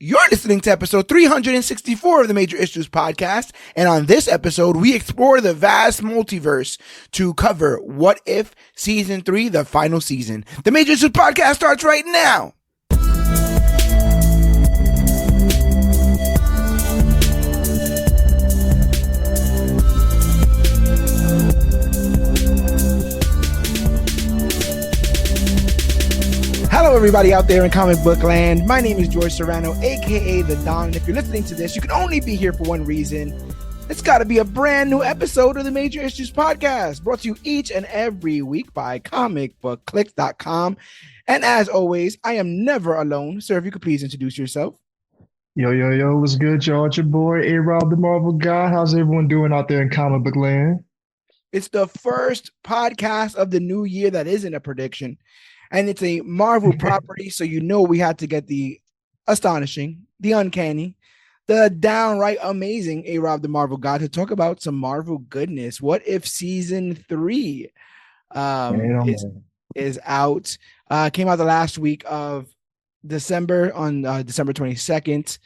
You're listening to episode 364 of the Major Issues Podcast, and on this episode, we explore the vast multiverse to cover What If Season 3, the final season. The Major Issues Podcast starts right now! Hello, everybody out there in comic book land. My name is George Serrano, aka The Don. And if you're listening to this, you can only be here for one reason. It's got to be a brand new episode of the Major Issues Podcast, brought to you each and every week by ComicBookClique.com. And as always, I am never alone. Sir, if you could please introduce yourself. Yo, what's good, y'all? It's your boy, A-Rob, the Marvel guy. How's everyone doing out there in comic book land? It's the first podcast of the new year that isn't a prediction. And it's a Marvel property, so you know we had to get the astonishing, the uncanny, the downright amazing A-Rob, the Marvel guy, to talk about some Marvel goodness. What if Season 3 is out? Came out the last week of December on December 22nd.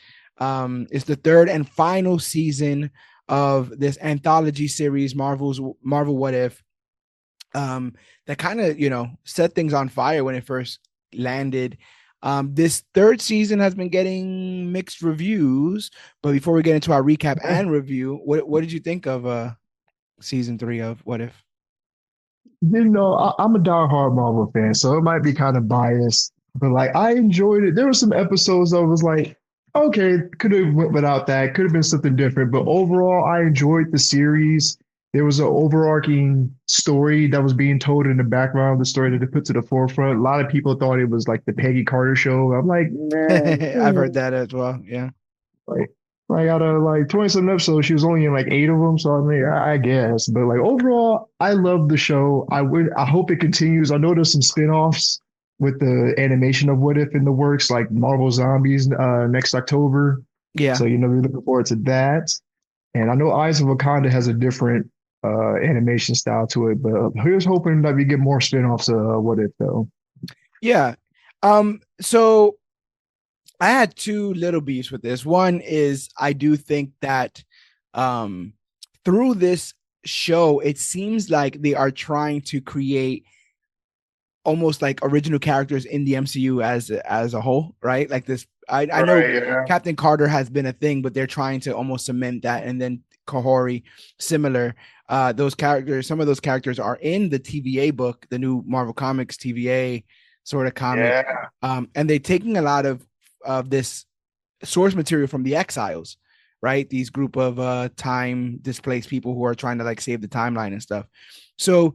It's the third and final season of this anthology series, Marvel What If. That kind of, set things on fire when it first landed. This third season has been getting mixed reviews, but before we get into our recap and review, what did you think of season 3 of What If? I'm a diehard Marvel fan, so it might be kind of biased, but I enjoyed it. There were some episodes that was like, okay, could have went without that, could have been something different, but overall, I enjoyed the series. There was an overarching story that was being told in the background, the story that they put to the forefront. A lot of people thought it was like the Peggy Carter show. I'm like, nah. I've heard that as well. Yeah. Like out of 20-something episodes, she was only in 8 of them. So I mean, I guess. But overall, I love the show. I hope it continues. I know there's some spinoffs with the animation of What If in the works, like Marvel Zombies next October. Yeah. So we're looking forward to that. And I know Eyes of Wakanda has a different animation style to it, but here's hoping that we get more spin-offs of What If though. Yeah. So I had two little beefs with this. One is I do think that through this show, it seems like they are trying to create almost like original characters in the MCU as a whole, right? Like this, I know yeah. Captain Carter has been a thing, but they're trying to almost cement that. And then Kahori, similar. Those characters, some of those characters are in the TVA book, the new Marvel Comics TVA sort of comic. Yeah. And they're taking a lot of this source material from the Exiles, right? These group of time displaced people who are trying to save the timeline and stuff. So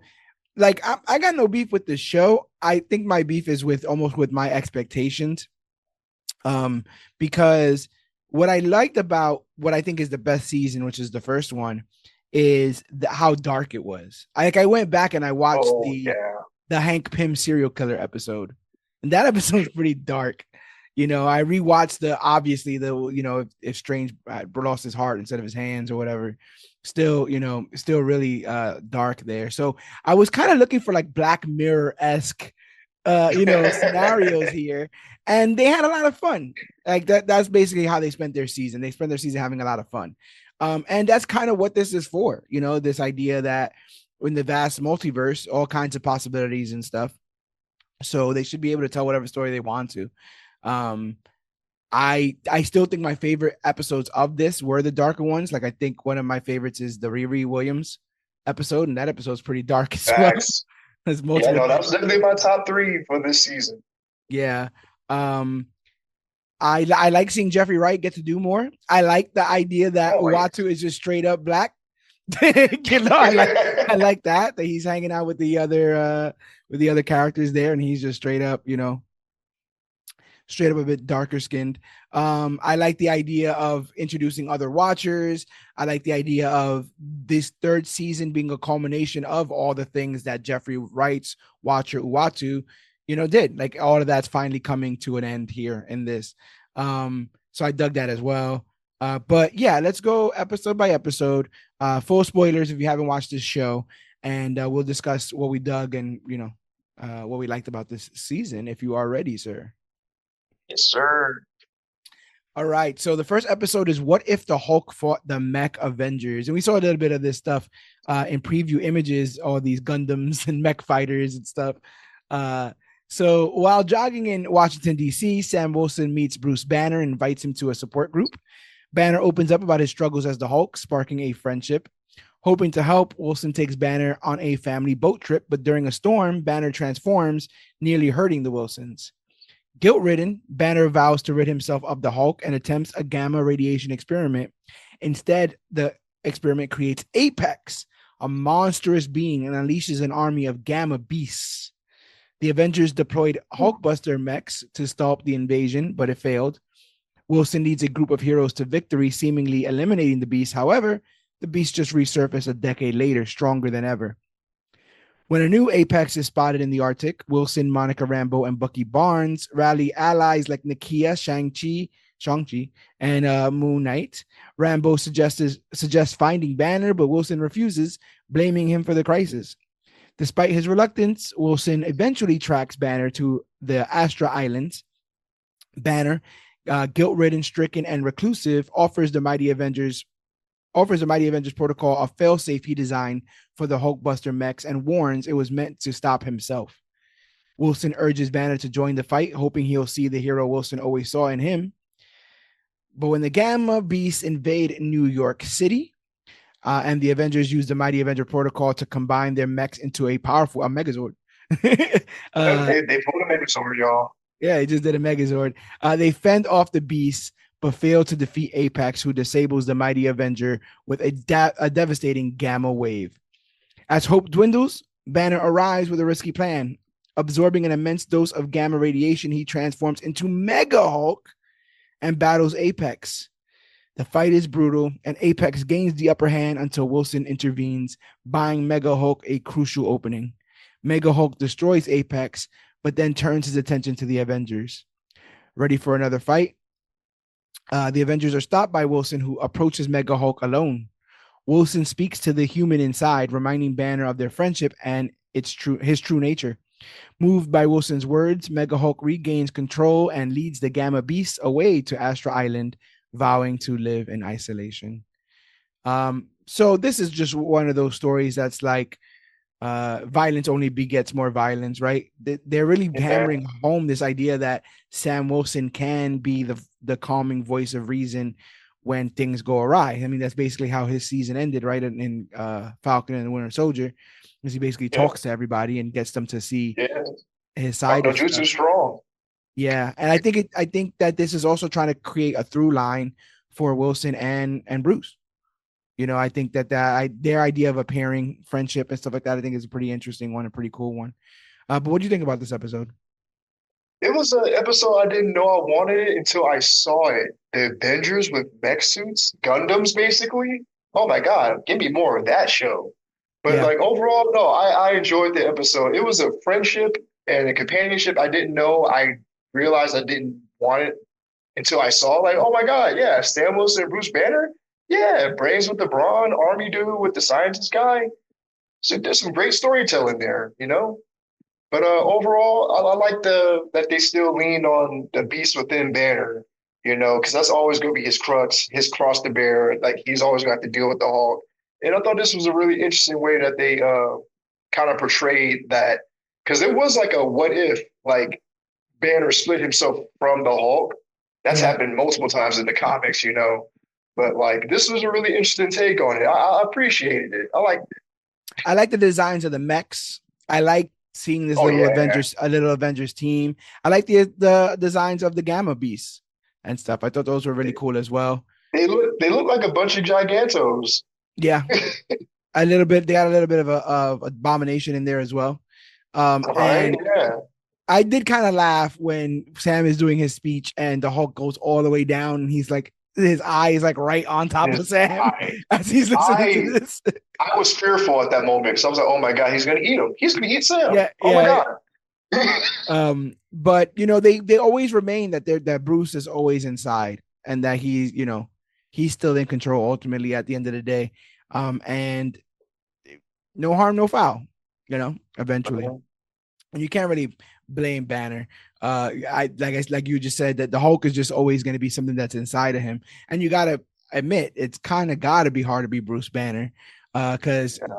I got no beef with the show. I think my beef is with my expectations. Because what I liked about what I think is the best season, which is the first one, is how dark it was. I went back and I watched the Hank Pym serial killer episode, and that episode is pretty dark. I rewatched if Strange lost his heart instead of his hands or whatever, still really dark there. So I was kind of looking for Black Mirror-esque scenarios here, and they had a lot of fun. That's basically how they spent their season. They spent their season having a lot of fun. And that's kind of what this is for, this idea that in the vast multiverse, all kinds of possibilities and stuff. So they should be able to tell whatever story they want to. I still think my favorite episodes of this were the darker ones. I think one of my favorites is the Riri Williams episode, and that episode's pretty dark as well. That was definitely my top 3 for this season. Yeah. I like seeing Jeffrey Wright get to do more. I like the idea that Uatu is just straight up black. I like that he's hanging out with the other characters there, and he's just straight up a bit darker skinned. I like the idea of introducing other Watchers. I like the idea of this third season being a culmination of all the things that Jeffrey Wright's Watcher Uatu did. All of that's finally coming to an end here in this. So I dug that as well. But yeah, let's go episode by episode. Full spoilers if you haven't watched this show, and we'll discuss what we dug and what we liked about this season if you are ready, sir. Yes, sir. All right. So the first episode is what if the Hulk fought the Mech Avengers? And we saw a little bit of this stuff in preview images, all these Gundams and mech fighters and stuff. Uh, so while jogging in Washington, D.C., Sam Wilson meets Bruce Banner and invites him to a support group. Banner opens up about his struggles as the Hulk, sparking a friendship. Hoping to help, Wilson takes Banner on a family boat trip, but during a storm, Banner transforms, nearly hurting the Wilsons. Guilt-ridden, Banner vows to rid himself of the Hulk and attempts a gamma radiation experiment. Instead, the experiment creates Apex, a monstrous being, and unleashes an army of gamma beasts. The Avengers deployed Hulkbuster mechs to stop the invasion, but it failed. Wilson leads a group of heroes to victory, seemingly eliminating the beast. However, the beast just resurfaced a decade later, stronger than ever. When a new apex is spotted in the Arctic, Wilson, Monica Rambeau, and Bucky Barnes rally allies like Nakia, Shang-Chi, and Moon Knight. Rambeau suggests finding Banner, but Wilson refuses, blaming him for the crisis. Despite his reluctance, Wilson eventually tracks Banner to the Astra Islands. Banner, guilt-ridden, stricken, and reclusive, offers the Mighty Avengers protocol, a failsafe he designed for the Hulkbuster mechs, and warns it was meant to stop himself. Wilson urges Banner to join the fight, hoping he'll see the hero Wilson always saw in him. But when the Gamma Beasts invade New York City, and the Avengers use the Mighty Avenger protocol to combine their mechs into a Megazord. They pulled a Megazord, y'all. Yeah, he just did a Megazord. They fend off the beasts, but fail to defeat Apex, who disables the Mighty Avenger with a devastating gamma wave. As hope dwindles, Banner arrives with a risky plan. Absorbing an immense dose of gamma radiation, he transforms into Mega Hulk and battles Apex. The fight is brutal, and Apex gains the upper hand until Wilson intervenes, buying Mega Hulk a crucial opening. Mega Hulk destroys Apex, but then turns his attention to the Avengers. Ready for another fight? The Avengers are stopped by Wilson, who approaches Mega Hulk alone. Wilson speaks to the human inside, reminding Banner of their friendship and his true nature. Moved by Wilson's words, Mega Hulk regains control and leads the Gamma Beasts away to Astra Island, vowing to live in isolation. So this is just one of those stories that's like violence only begets more violence, right? They're really hammering home this idea that Sam Wilson can be the calming voice of reason when things go awry. I mean, that's basically how his season ended, right? In Falcon and the Winter Soldier, because he basically talks to everybody and gets them to see his side. No, Jutsu strong. Yeah, and I think that this is also trying to create a through line for Wilson and Bruce. You know, I think that their idea of a pairing, friendship, and stuff like that, I think is a pretty interesting one, a pretty cool one. But what do you think about this episode? It was an episode I didn't know I wanted it until I saw it. The Avengers with mech suits, Gundams, basically. Oh my God, give me more of that show. But like overall, no, I enjoyed the episode. It was a friendship and a companionship I didn't know. I realized I didn't want it until I saw, like, oh my God, yeah, Sam Wilson and Bruce Banner. Yeah, Brains with the Brawn, Army dude with the scientist guy. So there's some great storytelling there, you know? But overall, I like that they still leaned on the beast within Banner, you know, because that's always going to be his crux, his cross to bear. Like he's always going to have to deal with the Hulk. And I thought this was a really interesting way that they kind of portrayed that, because it was like a what if, like Banner split himself from the Hulk. That's happened multiple times in the comics, you know. But like this was a really interesting take on it. I appreciated it. I liked it. I like the designs of the mechs. I like seeing this little Avengers team. I like the designs of the Gamma Beasts and stuff. I thought those were really cool as well. They look like a bunch of Gigantos. Yeah, a little bit. They got a little bit of Abomination in there as well. And I did kind of laugh when Sam is doing his speech and the Hulk goes all the way down and he's like, his eye is like right on top of Sam as he's listening to this. I was fearful at that moment because I was like, "Oh my God, he's gonna eat him! He's gonna eat Sam!" My God. But you know, they always remain that Bruce is always inside and that he's still in control ultimately at the end of the day. And no harm, no foul. You know, eventually, and you can't really blame Banner. Like you just said, that the Hulk is just always going to be something that's inside of him, and you gotta admit it's kind of gotta be hard to be Bruce Banner, because Yeah.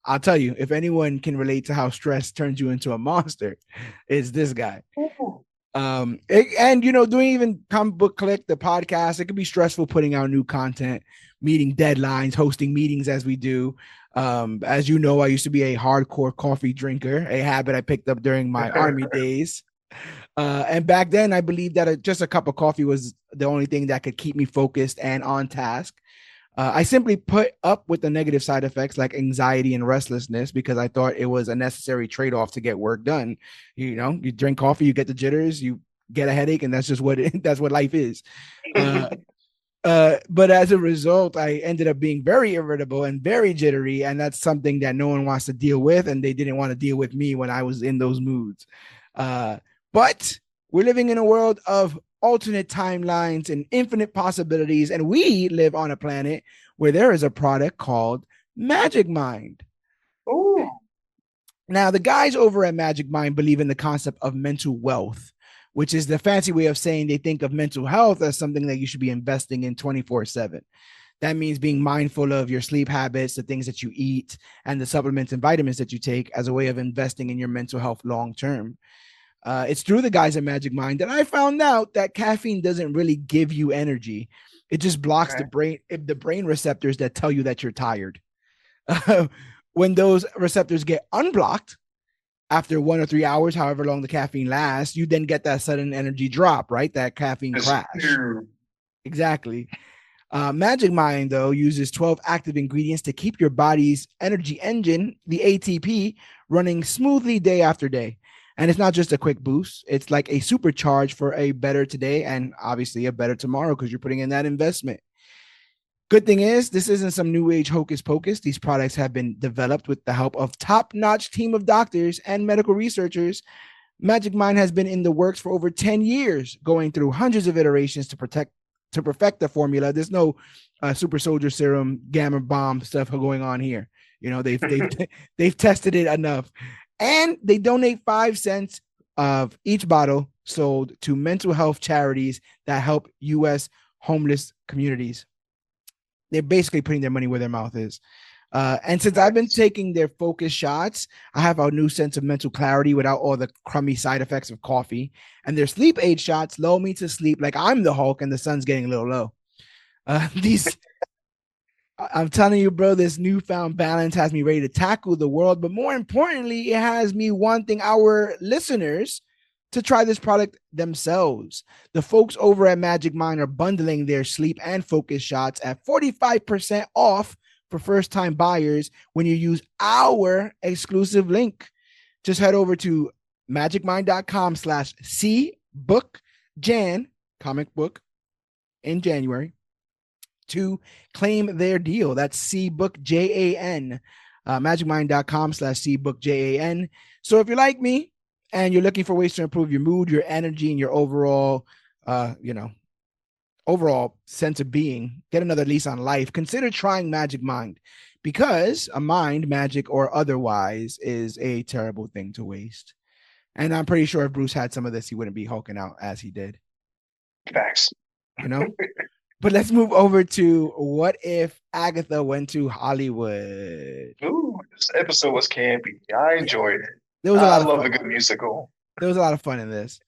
I'll tell you, if anyone can relate to how stress turns you into a monster, it's this guy. Ooh. And doing even Comic Book Click, the podcast, it can be stressful putting out new content, meeting deadlines, hosting meetings as we do. As you know, I used to be a hardcore coffee drinker, a habit I picked up during my army days. And back then, I believed that just a cup of coffee was the only thing that could keep me focused and on task. I simply put up with the negative side effects like anxiety and restlessness because I thought it was a necessary trade off to get work done. You drink coffee, you get the jitters, you get a headache, and that's just that's what life is. Uh, but as a result, I ended up being very irritable and very jittery, and that's something that no one wants to deal with, and they didn't want to deal with me when I was in those moods. Uh, but we're living in a world of alternate timelines and infinite possibilities, and we live on a planet where there is a product called Magic Mind. Ooh. Now, the guys over at Magic Mind believe in the concept of mental wealth, which is the fancy way of saying they think of mental health as something that you should be investing in 24/7. That means being mindful of your sleep habits, the things that you eat, and the supplements and vitamins that you take as a way of investing in your mental health long term. It's through the guys at Magic Mind that I found out that caffeine doesn't really give you energy. It just blocks Okay. the brain receptors that tell you that you're tired. When those receptors get unblocked after 1 or 3 hours, however long the caffeine lasts, you then get that sudden energy drop, right? That caffeine That's crash. Exactly. Magic Mind, though, uses 12 active ingredients to keep your body's energy engine, the ATP, running smoothly day after day. And it's not just a quick boost, it's like a supercharge for a better today and obviously a better tomorrow because you're putting in that investment. Good thing is, this isn't some new age hocus pocus. These products have been developed with the help of top notch team of doctors and medical researchers. Magic Mind has been in the works for over 10 years, going through hundreds of iterations to perfect the formula. There's no super soldier serum, gamma bomb stuff going on here. They've they've tested it enough, and they donate 5 cents of each bottle sold to mental health charities that help U.S. homeless communities. They're basically putting their money where their mouth is. And since I've been Nice. taking their focus shots, I have a new sense of mental clarity without all the crummy side effects of coffee. And their sleep aid shots lull me to sleep like I'm the Hulk and the sun's getting a little low. These, I'm telling you, bro, this newfound balance has me ready to tackle the world. But more importantly, it has me wanting our listeners to try this product themselves. The folks over at Magic Mind are bundling their sleep and focus shots at 45% off for first time buyers when you use our exclusive link. Just head over to magicmind.com/cbookjan, comic book in January, to claim their deal. That's cbookjan, magicmind.com/cbookjan. So if you're like me and you're looking for ways to improve your mood, your energy, and your overall, uh, you know, overall sense of being, get another lease on life, consider trying Magic Mind, because a mind, magic or otherwise, is a terrible thing to waste. And I'm pretty sure if Bruce had some of this, he wouldn't be hulking out as he did, Facts. you know? But let's move over to what if Agatha went to Hollywood? Ooh, this episode was campy. I Yeah, enjoyed it. there was a I lot of love fun. a good musical. There was a lot of fun in this.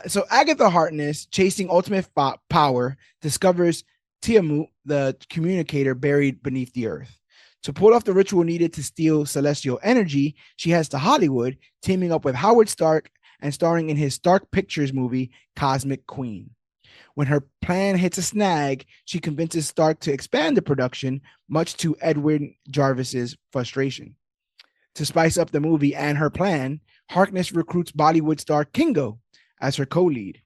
So Agatha Harkness, chasing ultimate power, discovers Tiamat, the communicator buried beneath the earth. To pull off the ritual needed to steal celestial energy, she heads to Hollywood, teaming up with Howard Stark and starring in his Stark Pictures movie, Cosmic Queen. When her plan hits a snag, she convinces Stark to expand the production, much to Edwin Jarvis's frustration. To spice up the movie and her plan, Harkness recruits Bollywood star Kingo as her co-lead.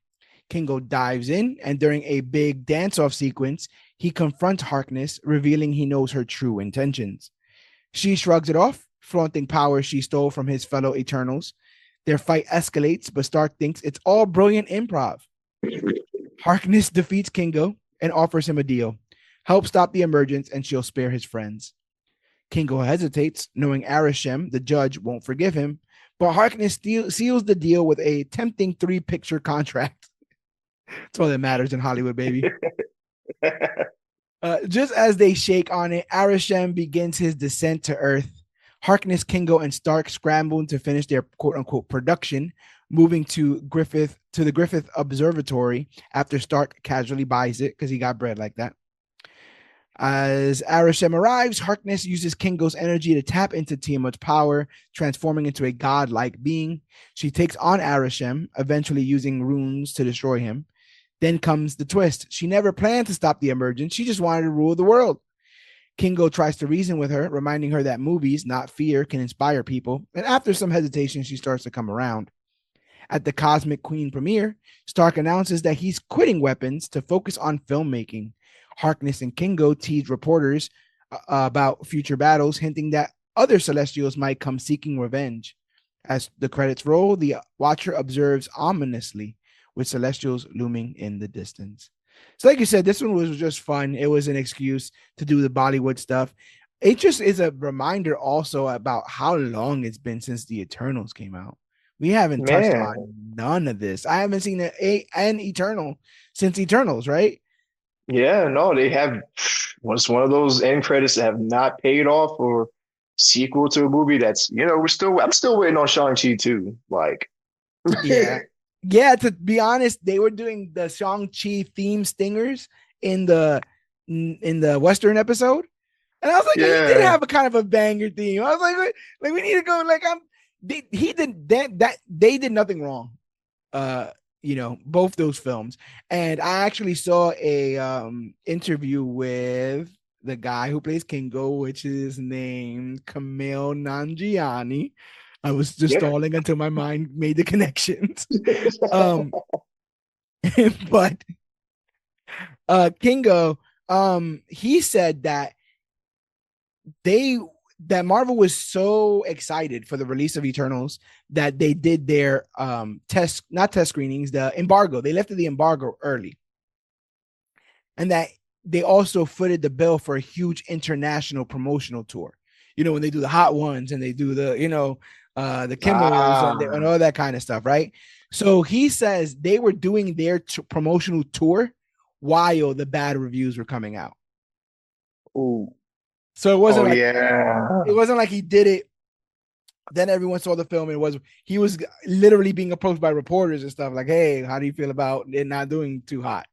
Kingo dives in, and during a big dance-off sequence, he confronts Harkness, revealing he knows her true intentions. She shrugs it off, flaunting power she stole from his fellow Eternals. Their fight escalates, but Stark thinks it's all brilliant improv. Harkness defeats Kingo and offers him a deal. Help stop the emergence, and she'll spare his friends. Kingo hesitates, knowing Arishem, the judge, won't forgive him, but Harkness seals the deal with a tempting 3-picture contract. That's all that matters in Hollywood, baby. Just as they shake on it, Arishem begins his descent to Earth. Harkness, Kingo, and Stark scramble to finish their quote unquote production, moving to the Griffith Observatory after Stark casually buys it because he got bread like that. As Arishem arrives, Harkness uses Kingo's energy to tap into Tiamat's power, transforming into a godlike being. She takes on Arishem, eventually using runes to destroy him. Then comes the twist. She never planned to stop the emergence. She just wanted to rule the world. Kingo tries to reason with her, reminding her that movies, not fear, can inspire people. And after some hesitation, she starts to come around. At the Cosmic Queen premiere, Stark announces that he's quitting weapons to focus on filmmaking. Harkness and Kingo tease reporters about future battles, hinting that other Celestials might come seeking revenge. As the credits roll, the Watcher observes ominously, with Celestials looming in the distance. So, like you said, this one was just fun. It was an excuse to do the Bollywood stuff. It just is a reminder also about how long it's been since the Eternals came out. We haven't touched Man, on none of this. I haven't seen an Eternal since Eternals, right? yeah, no, they have. Was one of those end credits that have not paid off or sequel to a movie that's, I'm still waiting on Shang-Chi too. Like, Yeah. Yeah, to be honest, they were doing the Shang-Chi theme stingers in the Western episode. And I was like, he did yeah. have a kind of a banger theme. I was like we need to go. Like he did that. They did nothing wrong. Both those films. And I actually saw a interview with the guy who plays Kingo, which is named Kumail Nanjiani. I was just Yep. stalling until my mind made the connections. um, but Kingo, he said they that Marvel was so excited for the release of Eternals that they did their not test screenings, the embargo. They lifted the embargo early. And that they also footed the bill for a huge international promotional tour. When they do the Hot Ones and they do the Kimmels and all that kind of stuff, right? So he says they were doing their promotional tour while the bad reviews were coming out. Ooh. So Oh yeah. it wasn't like he did it. Then everyone saw the film. He was literally being approached by reporters and stuff like, "Hey, how do you feel about it not doing too hot?"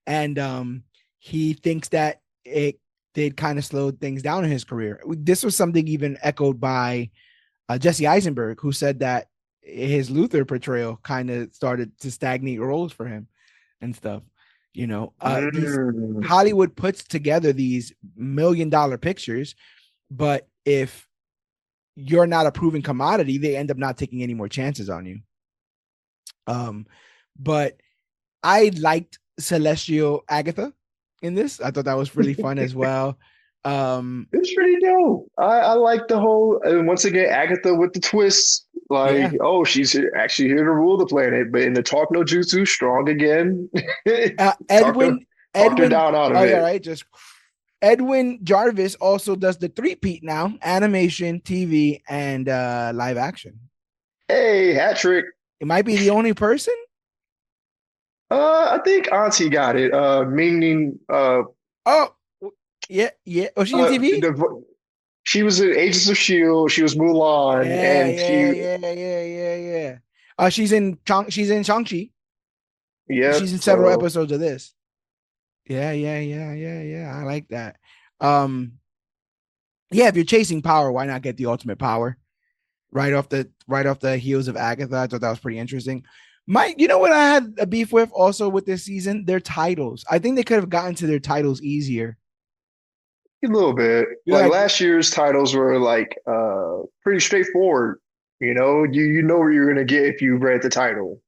And he thinks that it did kind of slow things down in his career. This was something even echoed by Jesse Eisenberg, who said that his Luther portrayal kind of started to stagnate roles for him and stuff. These Hollywood puts together these $1 million pictures, but if you're not a proven commodity, they end up not taking any more chances on you. But I liked Celestial Agatha in this. I thought that was really fun as well. It's pretty dope. I like the whole, and once again, Agatha with the twists. Like, Yeah. oh, she's actually here to rule the planet, but in the talk no jutsu, strong again. talked her, Edwin, talked her Edwin. down out of Oh yeah, it. right. Just Edwin Jarvis also does the three-peat now: animation, TV, and live action. Hey, hat trick. It might be the only person. I think Auntie got it. Meaning, Oh, yeah, yeah. Oh, she in TV? she was in Agents of Shield. She was Mulan, Yeah, and yeah, yeah, yeah, yeah, yeah. She's in Shang-Chi. yep. She's in several So episodes of this. Yeah, yeah, yeah, yeah, yeah. I like that. Um, yeah, if you're chasing power, why not get the ultimate power right off the heels of Agatha? I thought that was pretty interesting. Mike, you know what I had a beef with also with this season? Their titles. I think they could have gotten to their titles easier. a little bit. You're Like like, last year's titles were like pretty straightforward. You know what you're gonna get if you read the title.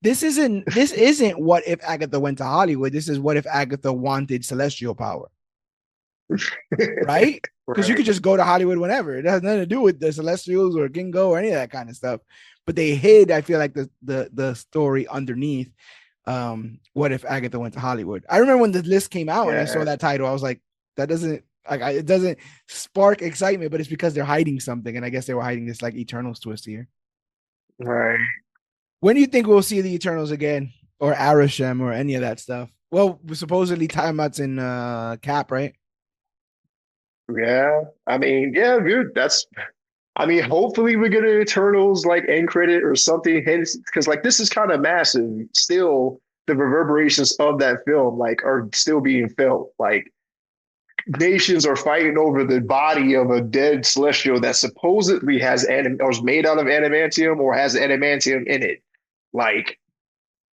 this isn't what if Agatha went to Hollywood. This is what if Agatha wanted celestial power, right? Because you Right. could just go to Hollywood whenever. It has nothing to do with the Celestials or Gingo or any of that kind of stuff. But they hid, I feel like the story underneath. What if Agatha went to Hollywood? I remember when the list came out and I saw Yeah. that title, I was like, that doesn't it doesn't spark excitement, but it's because they're hiding something, and I guess they were hiding this like Eternals twist here. Right. When do you think we'll see the Eternals again, or Arishem, or any of that stuff? Well, supposedly timeouts in Cap, right? Yeah. I mean, yeah, dude, I mean, hopefully we get an Eternals like end credit or something. Because like this is kind of massive. Still, the reverberations of that film like are still being felt. Like nations are fighting over the body of a dead celestial that supposedly has or is made out of adamantium or has adamantium in it. Like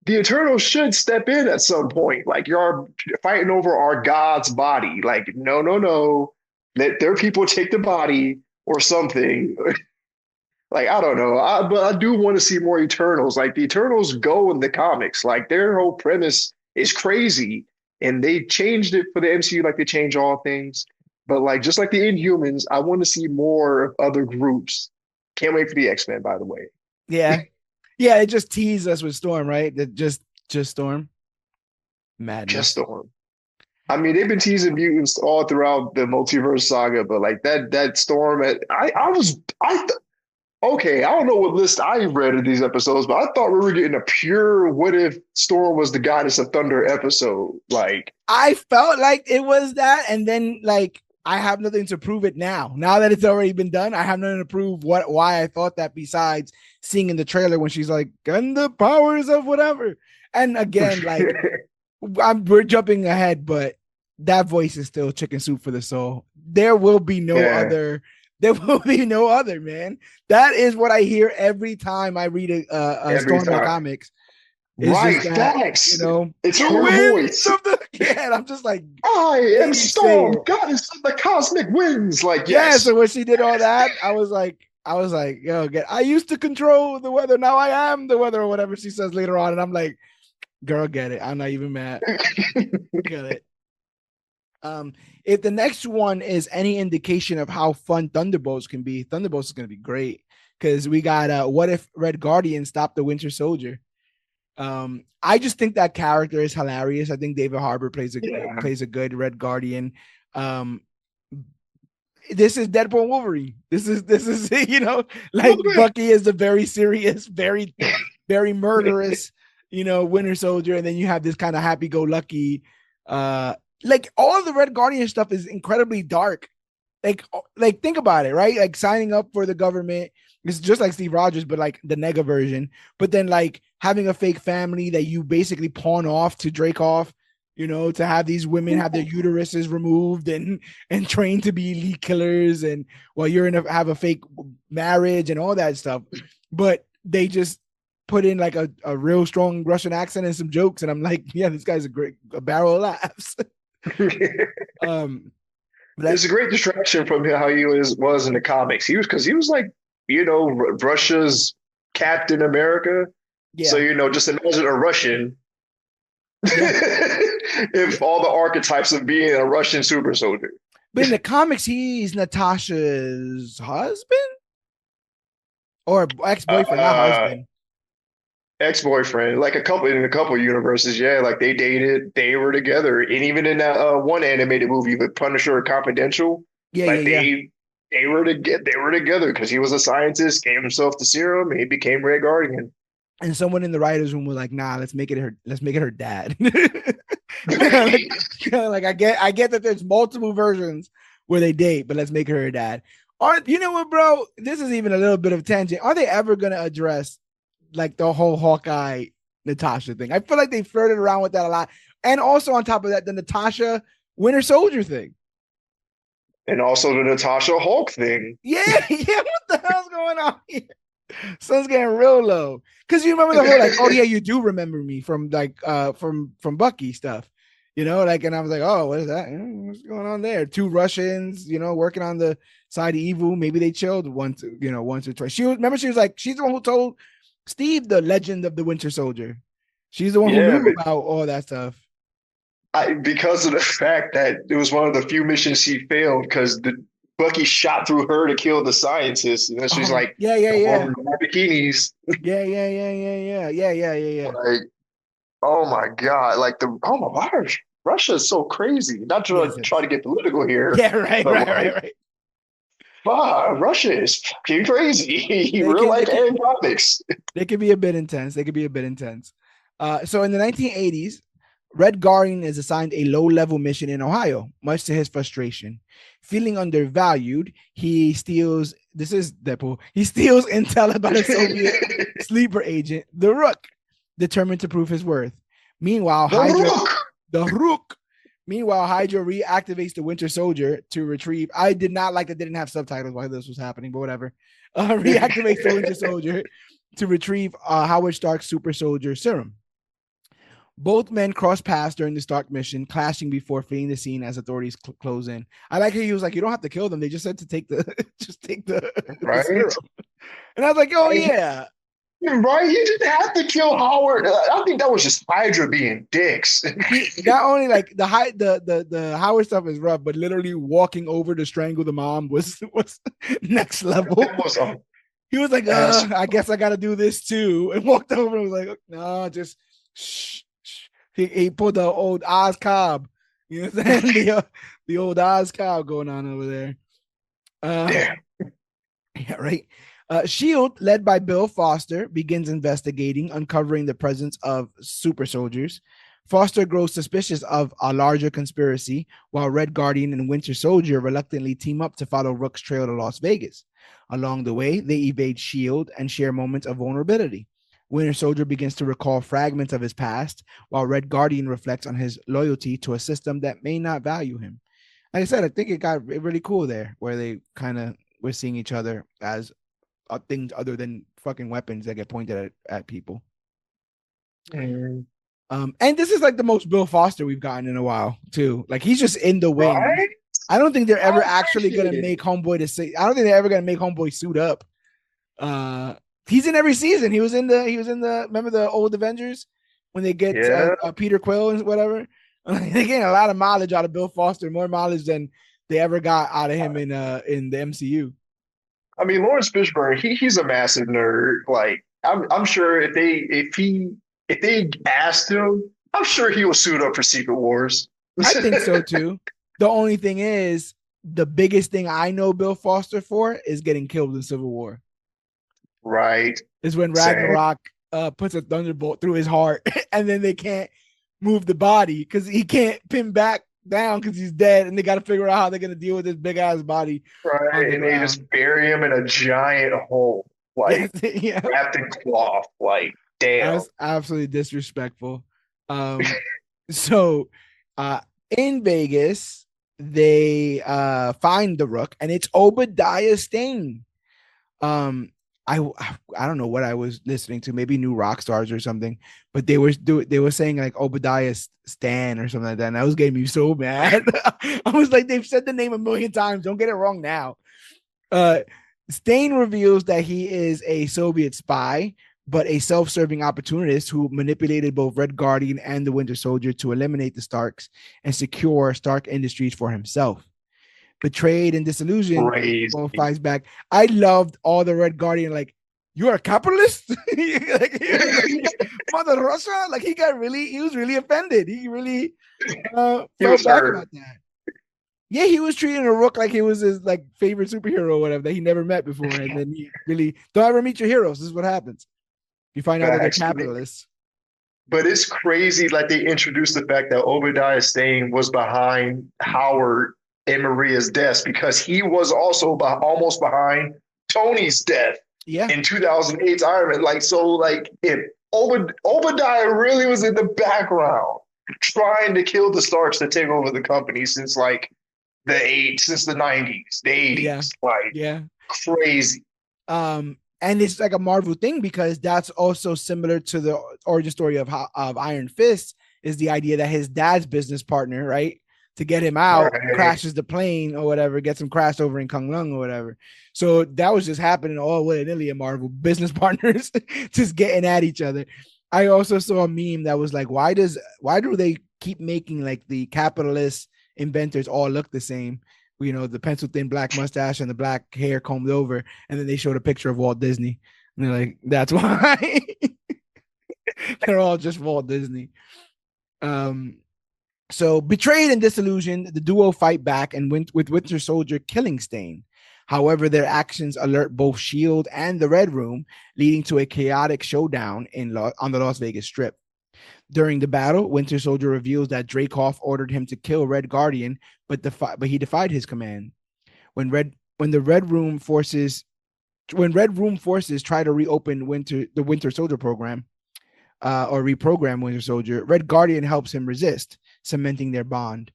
the Eternals should step in at some point. Like you're fighting over our God's body. Like no, no, no. Let their people take the body or something. Like I don't know, but I do want to see more Eternals. Like the Eternals go in the comics, like their whole premise is crazy, and they changed it for the MCU like they change all things. But like just like the Inhumans, I want to see more of other groups. Can't wait for the X-Men, by the way. Yeah, yeah. It just teased us with Storm, right? That just Storm Just madness. Storm. I mean, they've been teasing mutants all throughout the multiverse saga, but like that Storm, okay, I don't know what list I read of these episodes, but I thought we were getting a pure "What if Storm was the goddess of thunder" episode. Like, I felt like it was that, and then like I have nothing to prove it now. Now that it's already been done, I have nothing to prove why I thought that. Besides seeing in the trailer when she's like, "And the powers of whatever," and again, like we're jumping ahead, but that voice is still chicken soup for the soul. There will be no yeah, other. There will be no other, man. That is what I hear every time I read a every Storm in the time. comics. It's just Right, that, facts. the It's her winds voice. of the yeah. And I'm just like, I let am me say Storm, it. goddess of the cosmic winds. Like, Yeah. So yes. when she did all that, I was like, yo, I used to control the weather. Now I am the weather, or whatever she says later on. And I'm like, girl, get it. I'm not even mad. Get it. Um, if the next one is any indication of how fun Thunderbolts can be, Thunderbolts is going to be great because we got what if Red Guardian stopped the Winter Soldier? I just think that character is hilarious. I think David Harbour Yeah. plays a good Red Guardian. Um, this is Deadpool Wolverine. This is like Bucky is the very serious, very murderous, Winter Soldier, and then you have this kind of happy-go-lucky. Like all of the Red Guardian stuff is incredibly dark. Like think about it, right? Like signing up for the government. It's just like Steve Rogers, but like the nega version. But then like having a fake family that you basically pawn off to Dracoff, to have these women have their uteruses removed and trained to be elite killers, and well, you're gonna have a fake marriage and all that stuff. But they just put in like a real strong Russian accent and some jokes, and I'm like, yeah, this guy's a barrel of laughs. um, It's a great distraction from how he was in the comics. He was like, Russia's Captain America. So, yeah, just imagine a Russian yeah. if all the archetypes of being a Russian super soldier. But in the comics, he's Natasha's husband or ex-boyfriend, not Uh, husband. Ex-boyfriend, like in a couple universes, yeah, like they dated, they were together, and even in that one animated movie, The Punisher Confidential, Yeah, yeah, like yeah. they were together because he was a scientist, gave himself the serum, and he became Red Guardian. And someone in the writers' room was like, "Nah, let's make it her dad." like, like I get that there's multiple versions where they date, but let's make her dad. You know what, bro? This is even a little bit of tangent. Are they ever gonna address like the whole Hawkeye Natasha thing? I feel like they flirted around with that a lot, and also on top of that, the Natasha Winter Soldier thing. And also the Natasha Hulk thing. Yeah, yeah. What the hell's going on here? Sun's getting real low. Cause you remember the whole like, oh yeah, you do remember me from like from Bucky stuff, like, and I was like, oh, what is that? What's going on there? Two Russians, working on the side of evil. Maybe they chilled once or twice. She was like, she's the one who told Steve the legend of the Winter Soldier. She's the one who Yeah, knew about all that stuff. because of the fact that it was one of the few missions she failed because the Bucky shot through her to kill the scientist, and then she's Oh like, yeah, yeah, "No yeah, more bikinis." yeah, yeah, yeah, yeah, yeah, yeah, yeah, yeah, yeah. Like, oh my god, like Russia is so crazy. Not to Yes, try it's to get political here, yeah, right, but right, right, like right. Wow, Russia is fucking crazy. They Real can, they life can, and comics. they can be a bit intense. They can be a bit intense. So in the 1980s, Red Guardian is assigned a low-level mission in Ohio, much to his frustration. Feeling undervalued, he steals. This is Deadpool. He steals intel about a Soviet sleeper agent, the Rook, determined to prove his worth. Meanwhile, The Hydra, Rook. the Rook. Meanwhile, Hydra reactivates the Winter Soldier to retrieve. I did not like that they didn't have subtitles while this was happening, but whatever. Reactivates the Winter Soldier to retrieve Howard Stark's super soldier serum. Both men cross paths during the Stark mission, clashing before fleeing the scene as authorities close in. I like how he was like, "You don't have to kill them; they just said to take the, just take the Right? serum." And I was like, "Oh Like, yeah." right? You didn't have to kill Howard. I think that was just Hydra being dicks. Not only like the Howard stuff is rough, but literally walking over to strangle the mom was next level. That was a He was like, ass. I guess I got to do this too," and walked over and was like, "No, just shh." Shh. He pulled the old Oz Cobb, you know what I'm saying? The old Oz Cobb going on over there. Uh, Damn. yeah, right. Shield, led by Bill Foster, begins investigating, uncovering the presence of super soldiers. Foster grows suspicious of a larger conspiracy, while Red Guardian and Winter Soldier reluctantly team up to follow Rook's trail to Las Vegas. Along the way, they evade Shield and share moments of vulnerability. Winter Soldier begins to recall fragments of his past, while Red Guardian reflects on his loyalty to a system that may not value him. Like I said, I think it got really cool there, where they kind of were seeing each other as things other than fucking weapons that get pointed at people. Mm. And this is like the most Bill Foster we've gotten in a while too. Like he's just in the wings. Right? I don't think they're I ever actually gonna appreciate make it. Homeboy to say. I don't think they're ever gonna make Homeboy suit up. He's in every season. He was in the remember the old Avengers when they get Yeah. Peter Quill and whatever. They getting a lot of mileage out of Bill Foster, more mileage than they ever got out of him in the MCU. I mean, Lawrence Fishburne, he's a massive nerd. Like, I'm sure if they asked him, I'm sure he will suit up for Secret Wars. I think so too. The only thing is, the biggest thing I know Bill Foster for is getting killed in Civil War. Right. Is when Same. Ragnarok puts a thunderbolt through his heart, and then they can't move the body because he can't pin back down because he's dead, and they got to figure out how they're gonna deal with this big ass body on Right. the And they ground. just bury him in a giant hole, Yes, like yeah, wrapped in cloth. Like, damn. that's absolutely disrespectful. Um, so in Vegas, they find the Rook, and it's Obadiah Stane. Um, I I don't know what I was listening to, maybe New Rock Stars or something, but they were saying like Obadiah Stan or something like that, and that was getting me so mad. I was like, they've said the name a million times, don't get it wrong now. Uh, Stain reveals that he is a Soviet spy, but a self-serving opportunist who manipulated both Red Guardian and the Winter Soldier to eliminate the Starks and secure Stark Industries for himself. Betrayed and disillusioned, Bo Crazy. fights back. I loved all the Red Guardian, like, you're a capitalist? Like, Mother Russia? Like, he was really offended. He really He felt was back hurt. about that. Yeah, he was treating a Rook like he was his like favorite superhero or whatever that he never met before. And then he really don't ever meet your heroes. This is what happens. You find out that they're Facts. capitalists. But it's crazy, like they introduced the fact that Obadiah Stane was behind Howard and Maria's deaths because he was also almost behind Tony's death Yeah. in 2008's Iron Man. Like, so, like, if Obadiah really was in the background trying to kill the Starks to take over the company since like since the 90s, the Yeah. 80s, like Yeah. crazy. And it's like a Marvel thing because that's also similar to the origin story of Iron Fist. Is the idea that his dad's business partner, right, to get him out, Right. crashes the plane or whatever, gets him crashed over in Kunlun or whatever. So that was just happening all willy-nilly in Marvel. Business partners just getting at each other. I also saw a meme that was like, why do they keep making like the capitalist inventors all look the same? You know, the pencil thin black mustache and the black hair combed over, and then they showed a picture of Walt Disney. And they're like, that's why. They're all just Walt Disney. Um, so betrayed and disillusioned, the duo fight back and went with Winter Soldier killing Stain. However, their actions alert both Shield and the Red Room, leading to a chaotic showdown on the Las Vegas Strip. During the battle, Winter Soldier reveals that Dreykov ordered him to kill Red Guardian, but he defied his command. When Red Room forces try to reopen the Winter Soldier program, or reprogram Winter Soldier, Red Guardian helps him resist, cementing their bond.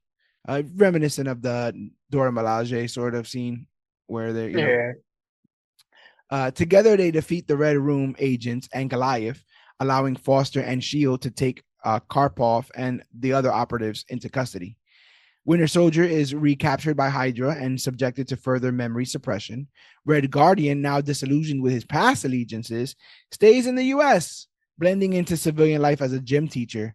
Reminiscent of the Dora Milaje sort of scene where they're, together they defeat the Red Room agents and Goliath, allowing Foster and Shield to take Karpov and the other operatives into custody. Winter Soldier is recaptured by Hydra and subjected to further memory suppression. Red Guardian, now disillusioned with his past allegiances, stays in the U.S., blending into civilian life as a gym teacher.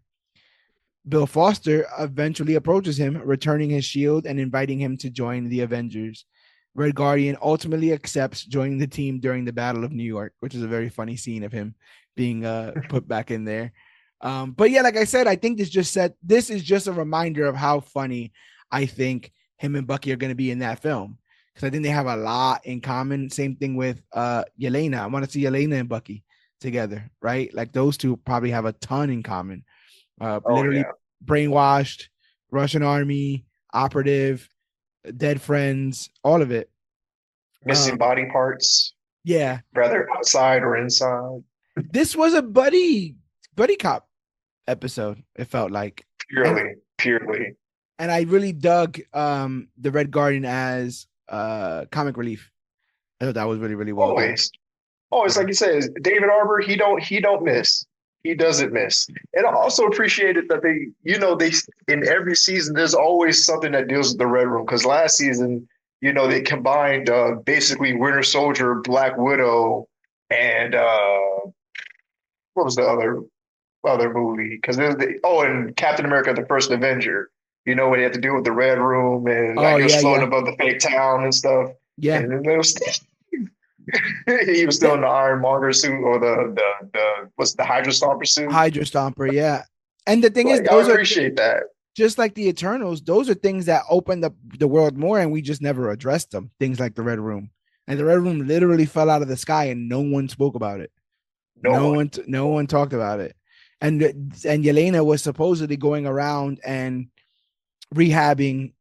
Bill Foster eventually approaches him, returning his shield and inviting him to join the Avengers. Red Guardian ultimately accepts joining the team during the Battle of New York, which is a very funny scene of him being put back in there. But yeah, like I said, I think this is just a reminder of how funny I think him and Bucky are going to be in that film, because I think they have a lot in common. Same thing with Yelena. I want to see Yelena and Bucky together, right? Like those two probably have a ton in common. Literally brainwashed, Russian army, operative, dead friends, all of it. Missing body parts. Yeah. Whether outside or inside. This was a buddy cop episode, it felt like. Purely. And I really dug the Red Guardian as comic relief. I thought that was really, really well done. Always, like you said, David Arbor, he don't miss. He doesn't miss. And I also appreciated that they in every season there's always something that deals with the Red Room. Because last season, they combined basically Winter Soldier, Black Widow, and what was the other movie? Because and Captain America: The First Avenger. When they had to deal with the Red Room and floating above the fake town and stuff. Yeah. And then there was he was still in the Ironmonger suit, or what's the Hydra Stomper suit? Hydra Stomper, yeah. And the thing is, I appreciate that. Just like the Eternals, those are things that opened up the world more, and we just never addressed them. Things like the Red Room. And the Red Room literally fell out of the sky, and no one spoke about it. No one talked about it. And Yelena was supposedly going around and rehabbing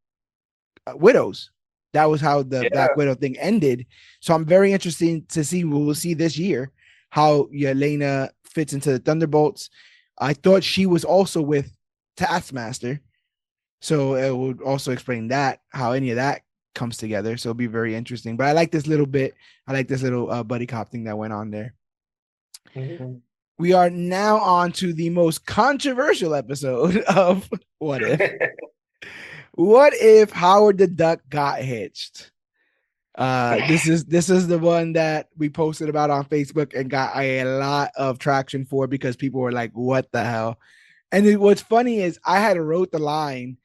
widows. That was how the Black Widow thing ended. So I'm very interested to see. We'll see this year how Yelena fits into the Thunderbolts. I thought she was also with Taskmaster, so it would also explain that, how any of that comes together. So it'll be very interesting. But I like this little bit. I like this little buddy cop thing that went on there. Mm-hmm. We are now on to the most controversial episode of What If. What if Howard the Duck got hitched? This is the one that we posted about on Facebook and got a lot of traction for, because people were like, "What the hell?" And what's funny is I had wrote the line,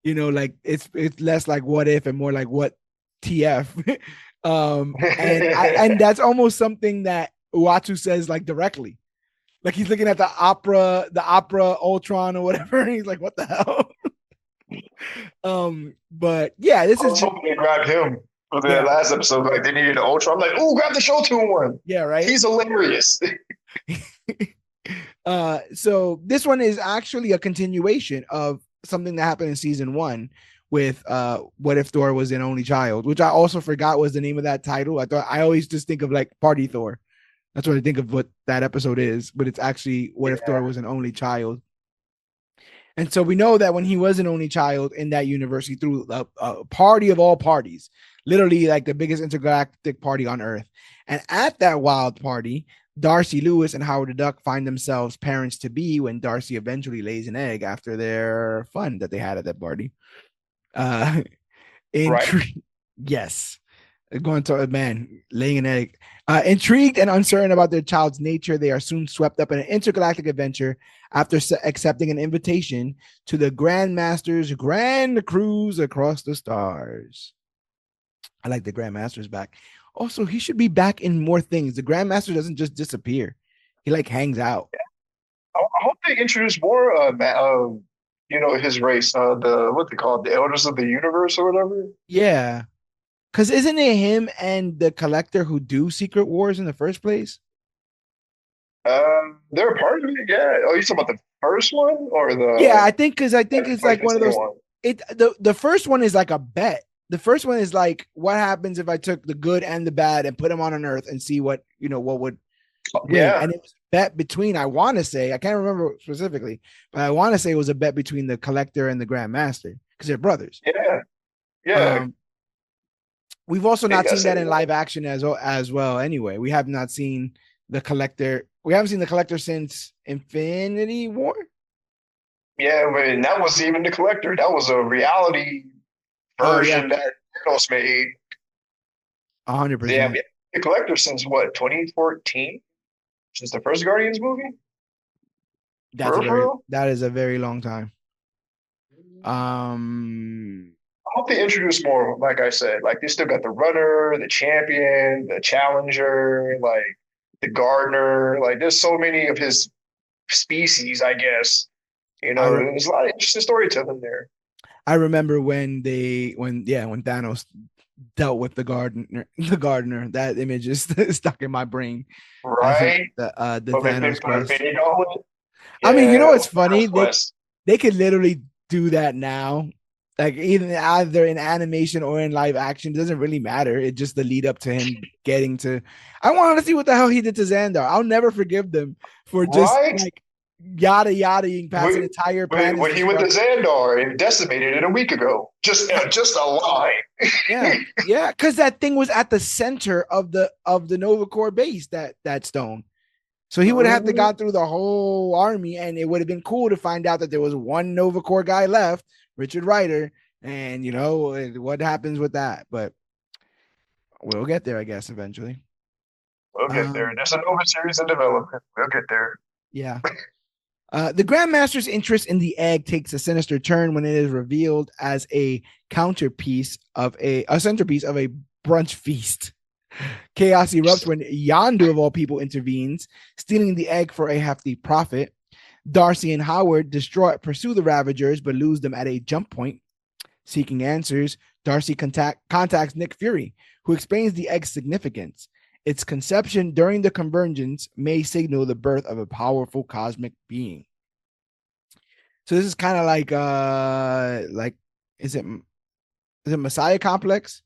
like it's less like "what if" and more like "what TF." And that's almost something that Uatu says like directly, like he's looking at the opera Ultron or whatever, and he's like, "What the hell?" But yeah, this is hoping they grabbed him for the last episode. Like they needed an Ultron. I'm like, oh, grab the show 2-in-1. Yeah, right. He's hilarious. So this one is actually a continuation of something that happened in season 1 with What If Thor Was an Only Child, which I also forgot was the name of that title. I always just think of like Party Thor. That's what I think of what that episode is, but it's actually What If Thor Was an Only Child. And so we know that when he was an only child in that universe, he threw a party of all parties, literally like the biggest intergalactic party on Earth. And at that wild party, Darcy Lewis and Howard the Duck find themselves parents to be when Darcy eventually lays an egg after their fun that they had at that party. Right. Yes. Going to laying an egg. Intrigued and uncertain about their child's nature, they are soon swept up in an intergalactic adventure after accepting an invitation to the Grandmaster's grand cruise across the stars. I like the Grandmaster's back. Also, he should be back in more things. The Grandmaster doesn't just disappear. He like hangs out. I hope they introduce more his race, what's it called? The Elders of the Universe or whatever. Yeah. Because isn't it him and the Collector who do Secret Wars in the first place? They're a part of it, yeah. Oh, you talking about the first one or Yeah, the I think because I think it's like like the one of second those. one? The first one is like a bet. The first one is like, what happens if I took the good and the bad and put them on an Earth and see what what would win? Yeah, And it was a bet between, I want to say, I can't remember specifically, but I want to say it was a bet between the Collector and the Grandmaster because they're brothers. yeah, yeah. Um, we've also I think not seen that's that it. in live action as well. Anyway, we have not seen the Collector. We haven't seen the Collector since Infinity War. Yeah, but that wasn't even the collector. That was a reality Oh yeah, version that Thanos made. 100%. Yeah, the collector since what, 2014? Since the first Guardians movie? That's a For very real? that is a very long time. Um, I hope they introduce more, like I said. Like they still got the runner, the champion, the challenger, like the gardener. Like there's so many of his species, I guess. I re- There's a lot of interesting storytelling there. I remember when Thanos dealt with the gardener. That image is stuck in my brain as Right? the But if they Thanos put a quest. big on it, I mean, yeah, what's funny? Thanos Quest. They could literally do that now. Like either in animation or in live action, it doesn't really matter. It's just the lead up to him getting to. I wanted to see what the hell he did to Xandar. I'll never forgive them for just Right? like yada yadaing past an When, entire when, planet's when he went to destruction. Xandar and decimated it a week ago. Just a line. Yeah, yeah, because that thing was at the center of the Nova Corps base. That stone. So he would have had to Mhm. go through the whole army, and it would have been cool to find out that there was one Nova Corps guy left, Richard Rider, and what happens with that. But we'll get there, I guess, eventually. We'll get there. Um, There's a Nova series in development. We'll get there. yeah. The Grandmaster's interest in the egg takes a sinister turn when it is revealed as a centerpiece of a brunch feast. Chaos erupts when Yondu, of all people, intervenes, stealing the egg for a hefty profit. Darcy and Howard pursue the Ravagers, but lose them at a jump point. Seeking answers, Darcy contacts Nick Fury, who explains the egg's significance. Its conception during the convergence may signal the birth of a powerful cosmic being. So this is kind of like is it Messiah Complex?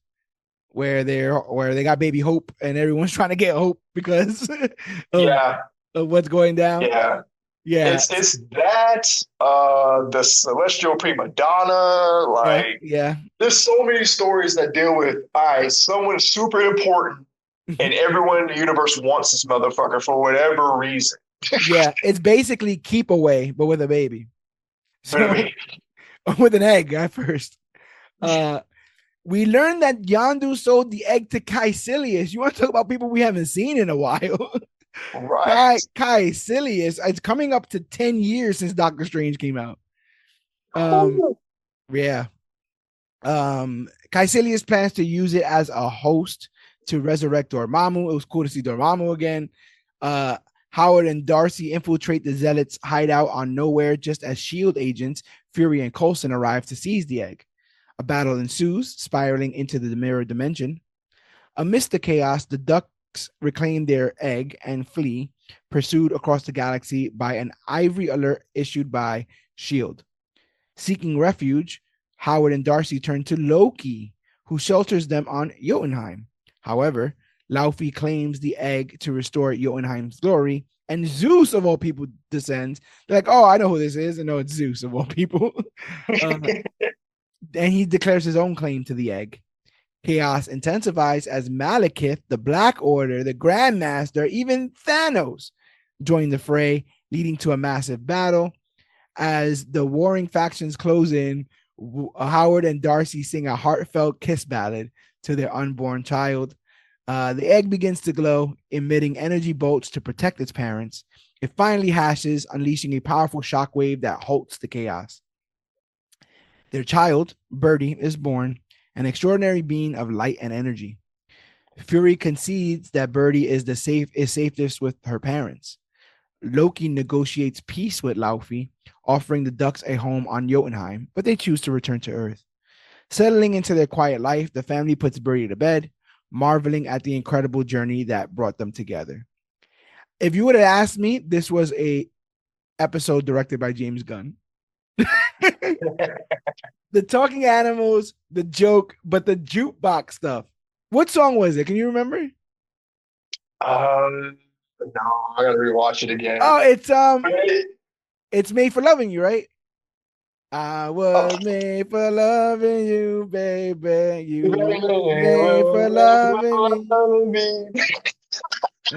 Where they got baby Hope and everyone's trying to get Hope because of, Yeah, of what's going down. yeah. Yeah, It's that the celestial prima donna. yeah, Like yeah, there's so many stories that deal with someone super important and everyone in the universe wants this motherfucker for whatever reason. yeah. It's basically Keep Away, but with a baby. But I So mean, with an egg at first. Uh, we learned that Yondu sold the egg to Caecilius. You want to talk about people we haven't seen in a while? right. Caecilius. It's coming up to 10 years since Doctor Strange came out. Yeah. Caecilius plans to use it as a host to resurrect Dormammu. It was cool to see Dormammu again. Howard and Darcy infiltrate the Zealots' hideout on Nowhere just as S.H.I.E.L.D. agents Fury and Coulson arrive to seize the egg. A battle ensues, spiraling into the mirror dimension. Amidst the chaos, the Ducks reclaim their egg and flee, pursued across the galaxy by an ivory alert issued by S.H.I.E.L.D. Seeking refuge, Howard and Darcy turn to Loki, who shelters them on Jotunheim. However, Laufey claims the egg to restore Jotunheim's glory, and Zeus, of all people, descends. They're like, oh, I know who this is. And no, it's Zeus, of all people. And he declares his own claim to the egg. Chaos intensifies as Malekith, the Black Order, the Grandmaster, even Thanos join the fray, leading to a massive battle. As the warring factions close in, Howard and Darcy sing a heartfelt kiss ballad to their unborn child. The egg begins to glow, emitting energy bolts to protect its parents. It finally hashes, unleashing a powerful shockwave that halts the chaos. Their child, Birdie, is born, an extraordinary being of light and energy. Fury concedes that Birdie is safest with her parents. Loki negotiates peace with Laufey, offering the Ducks a home on Jotunheim, but they choose to return to Earth. Settling into their quiet life, the family puts Birdie to bed, marveling at the incredible journey that brought them together. If you would have asked me, this was a episode directed by James Gunn. The talking animals, the joke, but the jukebox stuff. What song was it? Can you remember? No, I gotta rewatch it again. Oh, it's Made for Loving You, right? I was made for loving you, baby. You were made for loving me. I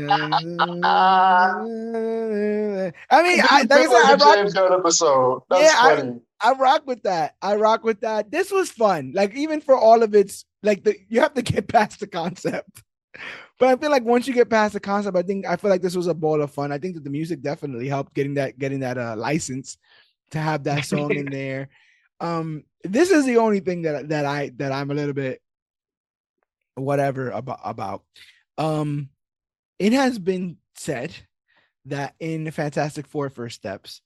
mean, I like I feel said, like I a rock. James Gunn episode. Yeah, That's funny. I rock with that. I rock with that. This was fun. Like even for all of its like you have to get past the concept. But I feel like once you get past the concept, I feel like this was a ball of fun. I think that the music definitely helped getting that license to have that song in there. This is the only thing that I'm a little bit whatever about. It has been said that in the Fantastic Four First Steps,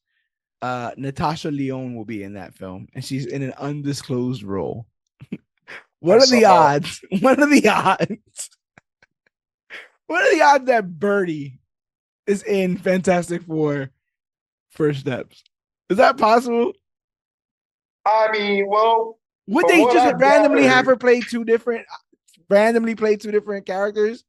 Natasha Lyonne will be in that film, and she's in an undisclosed role. What are the odds? What are the odds? What are the odds that Birdie is in Fantastic Four First Steps? Is that possible? I mean, well, Would from they what just I've randomly have gathered, her play two different characters?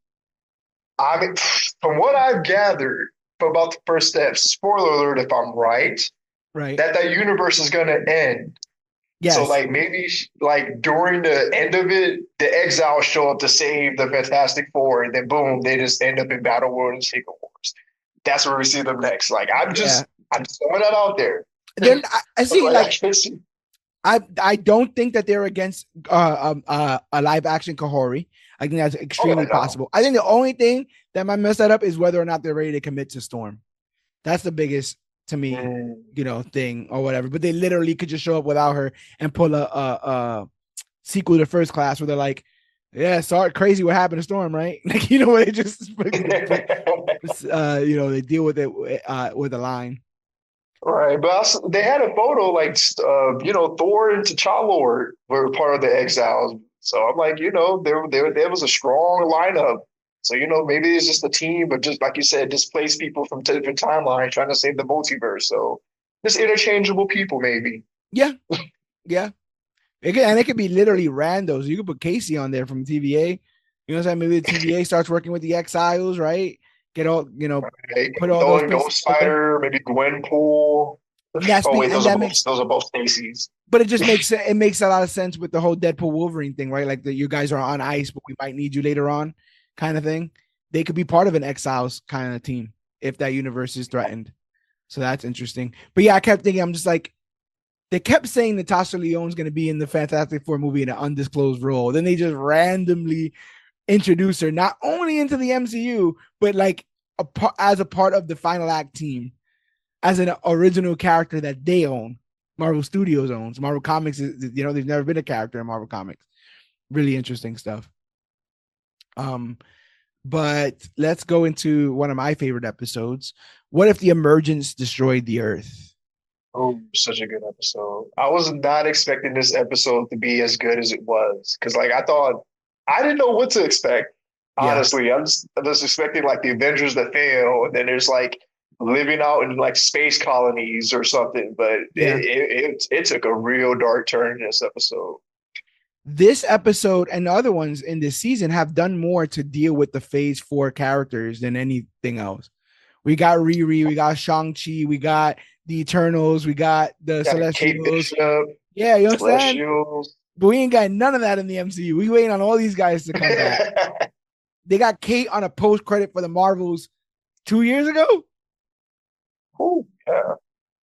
I mean, from what I've gathered about the first step, spoiler alert if I'm right, Right. that universe is going to end. Yes. So, like, maybe, like, during the end of it, the exiles show up to save the Fantastic Four, and then boom, they just end up in Battle World and Secret Wars. That's where we see them next. Like, I'm just throwing that out there. Then I see, like, I see. I don't think that they're against a live action Kahori. I think that's extremely possible. I think the only thing that might mess that up is whether or not they're ready to commit to Storm. That's the biggest, to me, thing or whatever. But they literally could just show up without her and pull a sequel to First Class where they're like, yeah, sorry, crazy what happened to Storm, right? Like, where they just they deal with it with a line. Right, but also, they had a photo like Thor and T'Challa were part of the exiles. So I'm like, there was a strong lineup. So maybe it's just a team, but just like you said, displace people from different timelines trying to save the multiverse. So just interchangeable people, maybe. Yeah, yeah. It could be literally randos. You could put Casey on there from TVA. You know what I'm saying? Maybe the TVA starts working with the exiles, right? Get all put all those Ghost Spider, maybe Gwenpool. Those are both Stacy's. But it makes a lot of sense with the whole Deadpool Wolverine thing, right? Like you guys are on ice, but we might need you later on, kind of thing. They could be part of an exiles kind of team if that universe is threatened. So that's interesting. But yeah, I kept thinking, I'm just like, they kept saying Natasha Lyonne's going to be in the Fantastic Four movie in an undisclosed role. Then they just randomly introduce her not only into the MCU, but like as a part of the final act team, as an original character that they own. Marvel Studios owns. Marvel Comics is, they've never been a character in Marvel Comics. Really interesting stuff. But let's go into one of my favorite episodes. What if the emergence destroyed the Earth? Oh, such a good episode. I was not expecting this episode to be as good as it was. Because I didn't know what to expect. Honestly, I'm just expecting like the Avengers that fail, and then there's like living out in like space colonies or something. But it took a real dark turn in this episode. This episode and the other ones in this season have done more to deal with the Phase 4 characters than anything else. We got Riri, we got Shang-Chi, we got the Eternals, we got the Celestials. Yeah, you understand? But we ain't got none of that in the MCU. We waiting on all these guys to come back. They got Kate on a post credit for the Marvels 2 years ago. Oh yeah,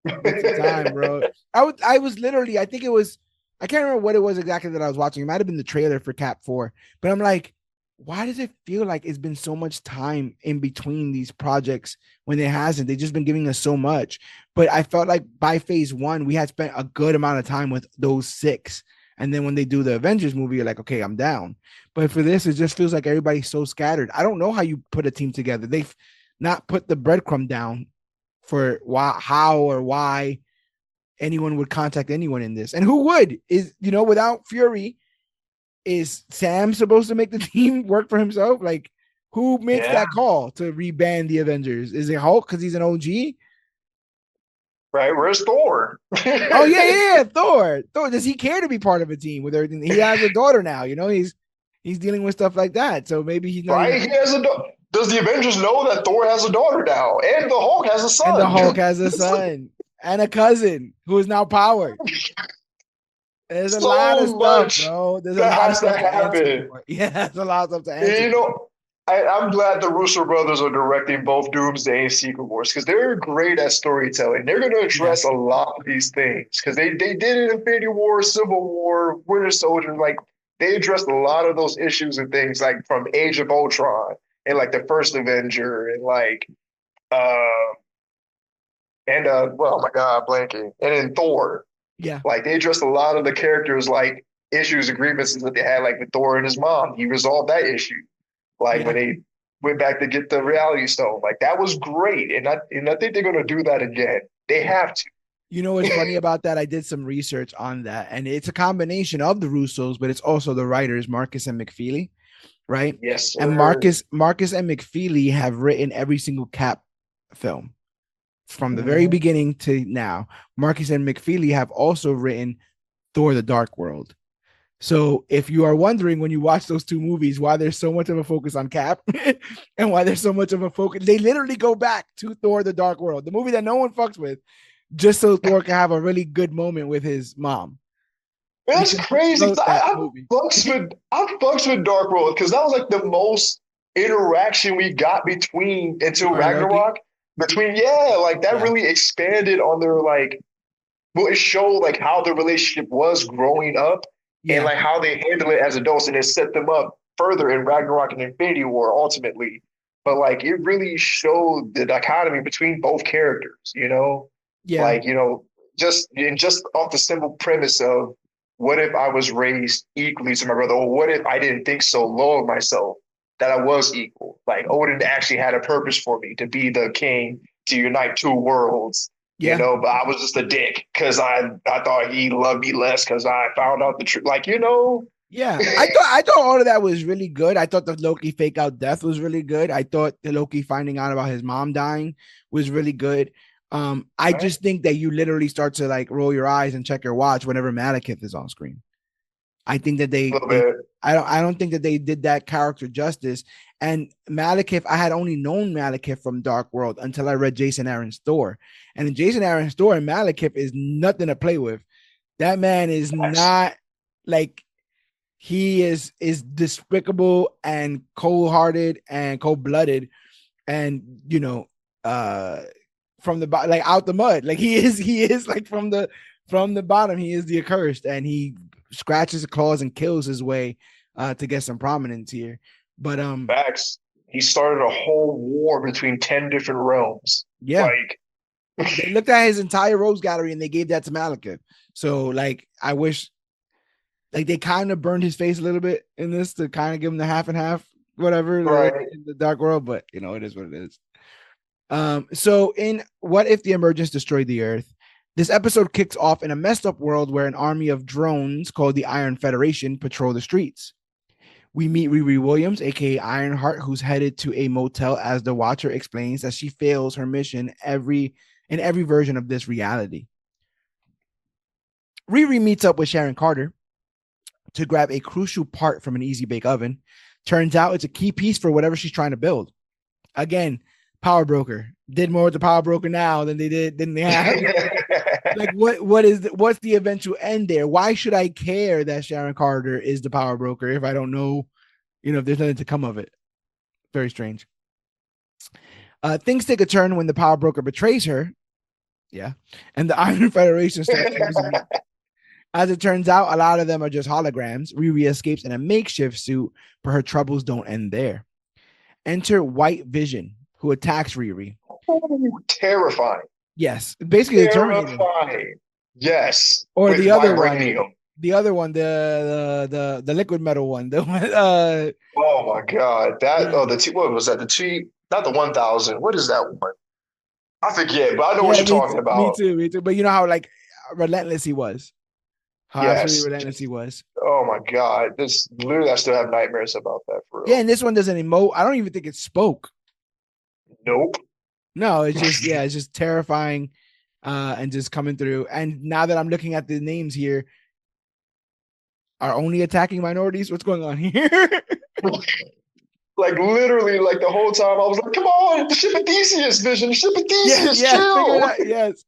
that's the time, bro. I was literally, I think it was, I can't remember what it was exactly that I was watching. It might have been the trailer for Cap 4, but I'm like, why does it feel like it's been so much time in between these projects when it hasn't? They've just been giving us so much. But I felt like by Phase 1, we had spent a good amount of time with those 6. And then when they do the Avengers movie, you're like, okay, I'm down. But for this, it just feels like everybody's so scattered. I don't know how you put a team together. They've not put the breadcrumb down for why anyone would contact anyone in this. And who would? Is, without Fury, is Sam supposed to make the team work for himself? Like, who makes Yeah. that call to reband the Avengers? Is it Hulk because he's an OG? Right? Where's Thor? Oh yeah, Thor. Thor, does he care to be part of a team with everything? He has a daughter now. He's dealing with stuff like that. So maybe he's not. Right? Even... He has a. Does the Avengers know that Thor has a daughter now, and the Hulk has a son? And the Hulk has a son and a cousin who is now powered. There's a lot of stuff, bro. There's a lot of stuff to happen. Yeah, there's a lot of stuff to answer. I'm glad the Russo brothers are directing both Doomsday and Secret Wars because they're great at storytelling. They're going to address a lot of these things because they did it in Infinity War, Civil War, Winter Soldier. Like, they addressed a lot of those issues and things, like from Age of Ultron and like the first Avenger and like well, oh my God, blanking. And then Thor. Yeah. Like, they addressed a lot of the characters, like issues and grievances that they had, like with Thor and his mom. He resolved that issue. Like when they went back to get the Reality Stone, like that was great, and I think they're gonna do that again. They have to. You know what's funny about that? I did some research on that, and it's a combination of the Russos, but it's also the writers Marcus and McFeely, right? Yes, sir. And Marcus and McFeely have written every single Cap film from the very beginning to now. Marcus and McFeely have also written Thor: The Dark World. So if you are wondering when you watch those two movies why there's so much of a focus on Cap and why there's so much of a focus, they literally go back to Thor: The Dark World, the movie that no one fucks with, just so Thor can have a really good moment with his mom. That's crazy. I fucks with Dark World because that was like the most interaction we got until Ragnarok. That really expanded on their it showed like how the relationship was growing up. Yeah. And like how they handle it as adults, and it set them up further in Ragnarok and Infinity War ultimately. But like it really showed the dichotomy between both characters, Yeah. Like, just off the simple premise of what if I was raised equally to my brother, or what if I didn't think so low of myself that I was equal? Like Odin actually had a purpose for me to be the king, to unite two worlds. Yeah. But I was just a dick because I thought he loved me less because I found out the truth. Yeah, I thought all of that was really good. I thought the Loki fake out death was really good. I thought the Loki finding out about his mom dying was really good. I just think that you literally start to like roll your eyes and check your watch whenever Malekith is on screen. I think that I don't think that they did that character justice. And Malekith, I had only known Malekith from Dark World until I read Jason Aaron's Thor. And in Jason Aaron's Thor, Malekith is nothing to play with. That man is not like, he is despicable and cold-hearted and cold-blooded, and from the bottom, like out the mud. Like he is like from the bottom, he is the accursed, and he scratches, claws, and kills his way to get some prominence here. But facts. He started a whole war between 10 different realms. Yeah. They looked at his entire Rose Gallery and they gave that to Malekith. So like I wish like they kind of burned his face a little bit in this to kind of give him the half and half, whatever, in the Dark World, but it is what it is. So in What If the Emergence Destroyed the Earth, this episode kicks off in a messed up world where an army of drones called the Iron Federation patrol the streets. We meet Riri Williams, aka Ironheart, who's headed to a motel as the Watcher explains that she fails her mission in every version of this reality. Riri meets up with Sharon Carter to grab a crucial part from an easy bake oven. Turns out it's a key piece for whatever she's trying to build. Again, power broker did more with the power broker now than they have. Like what's the eventual end there? Why should I care that Sharon Carter is the power broker if I don't know, if there's nothing to come of it? Very strange. Things take a turn when the power broker betrays her. Yeah. And the Iron Federation starts using it. As it turns out, a lot of them are just holograms. Riri escapes in a makeshift suit, but her troubles don't end there. Enter White Vision, who attacks Riri. Oh, terrifying. Yes, basically terrifying. Yes. Or the other one. The other one, the liquid metal one. The one. Oh my God! What was that? The T, not the 1000. What is that one? I forget, but I know what you're talking about. Me too. But you know how like relentless he was. How absolutely Yes. relentless he was. Oh my God. This literally, I still have nightmares about that for Yeah, real. and this one doesn't emote. I don't even think it spoke. Nope. No, it's just yeah, it's just terrifying, and just coming through. And now that I'm looking at the names here, are only attacking minorities. What's going on here? Like literally, like the whole time I was like, come on, the ship of Theseus vision, the ship of Yes, Theseus, yes, figure it chill. out. Yes,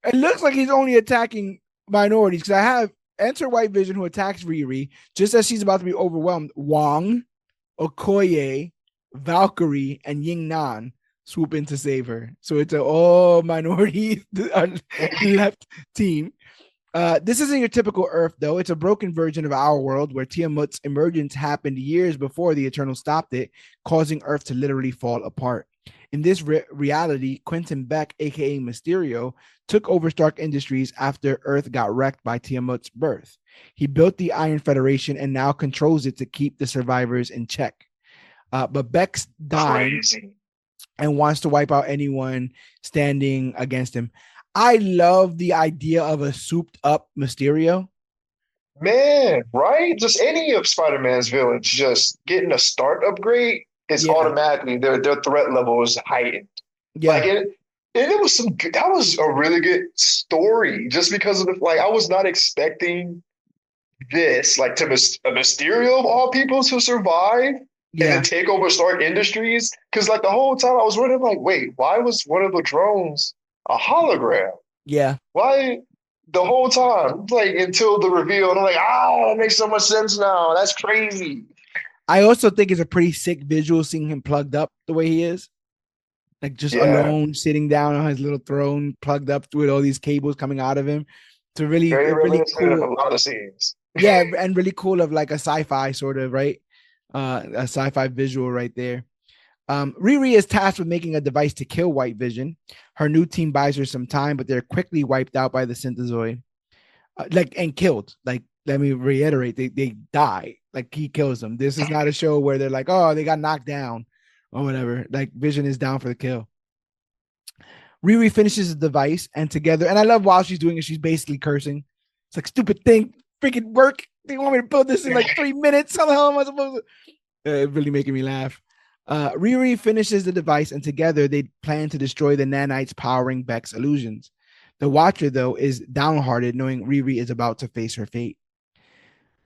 it looks like he's only attacking minorities because I have enter White Vision who attacks Riri just as she's about to be overwhelmed. Wong, Okoye, Valkyrie, and Ying Nan swoop in to save her. So it's an all minority left team. This isn't your typical Earth, though. It's a broken version of our world where Tiamut's emergence happened years before the Eternal stopped it, causing Earth to literally fall apart. In this reality, Quentin Beck, aka Mysterio, took over Stark Industries after Earth got wrecked by Tiamut's birth. He built the Iron Federation and now controls it to keep the survivors in check. But Beck's dying Crazy. and wants to wipe out anyone standing against him. I love the idea of a souped up Mysterio. Man, right? Just any of Spider-Man's villains just getting a start upgrade is Yeah, automatically their threat level is heightened. Like yeah, it was that was a really good story just because of the like I was not expecting this like to a Mysterio of all people to survive and then yeah, take over Stark Industries because like the whole time I was wondering like wait why was one of the drones a hologram? yeah. Why the whole time? Like until the reveal, and I'm like, it makes so much sense now. That's crazy. I also think it's a pretty sick visual seeing him plugged up the way he is. Like just Yeah. alone, sitting down on his little throne, plugged up with all these cables coming out of him. It's a Very really reminiscent of a cool. lot of scenes. Yeah, and really cool of like a sci-fi sort of, right? A sci-fi visual right there. Riri is tasked with making a device to kill White Vision. Her new team buys her some time, but they're quickly wiped out by the synthezoid. And killed. Like, let me reiterate, they die. Like he kills them. This is not a show where they're like, oh, they got knocked down or whatever. Like Vision is down for the kill. Riri finishes the device and together, and I love while she's doing it, she's basically cursing. It's like stupid thing, freaking work. They want me to build this in like 3 minutes. How the hell am I supposed to? Really making me laugh. Riri finishes the device, and together they plan to destroy the nanites powering Beck's illusions. The Watcher, though, is downhearted, knowing Riri is about to face her fate.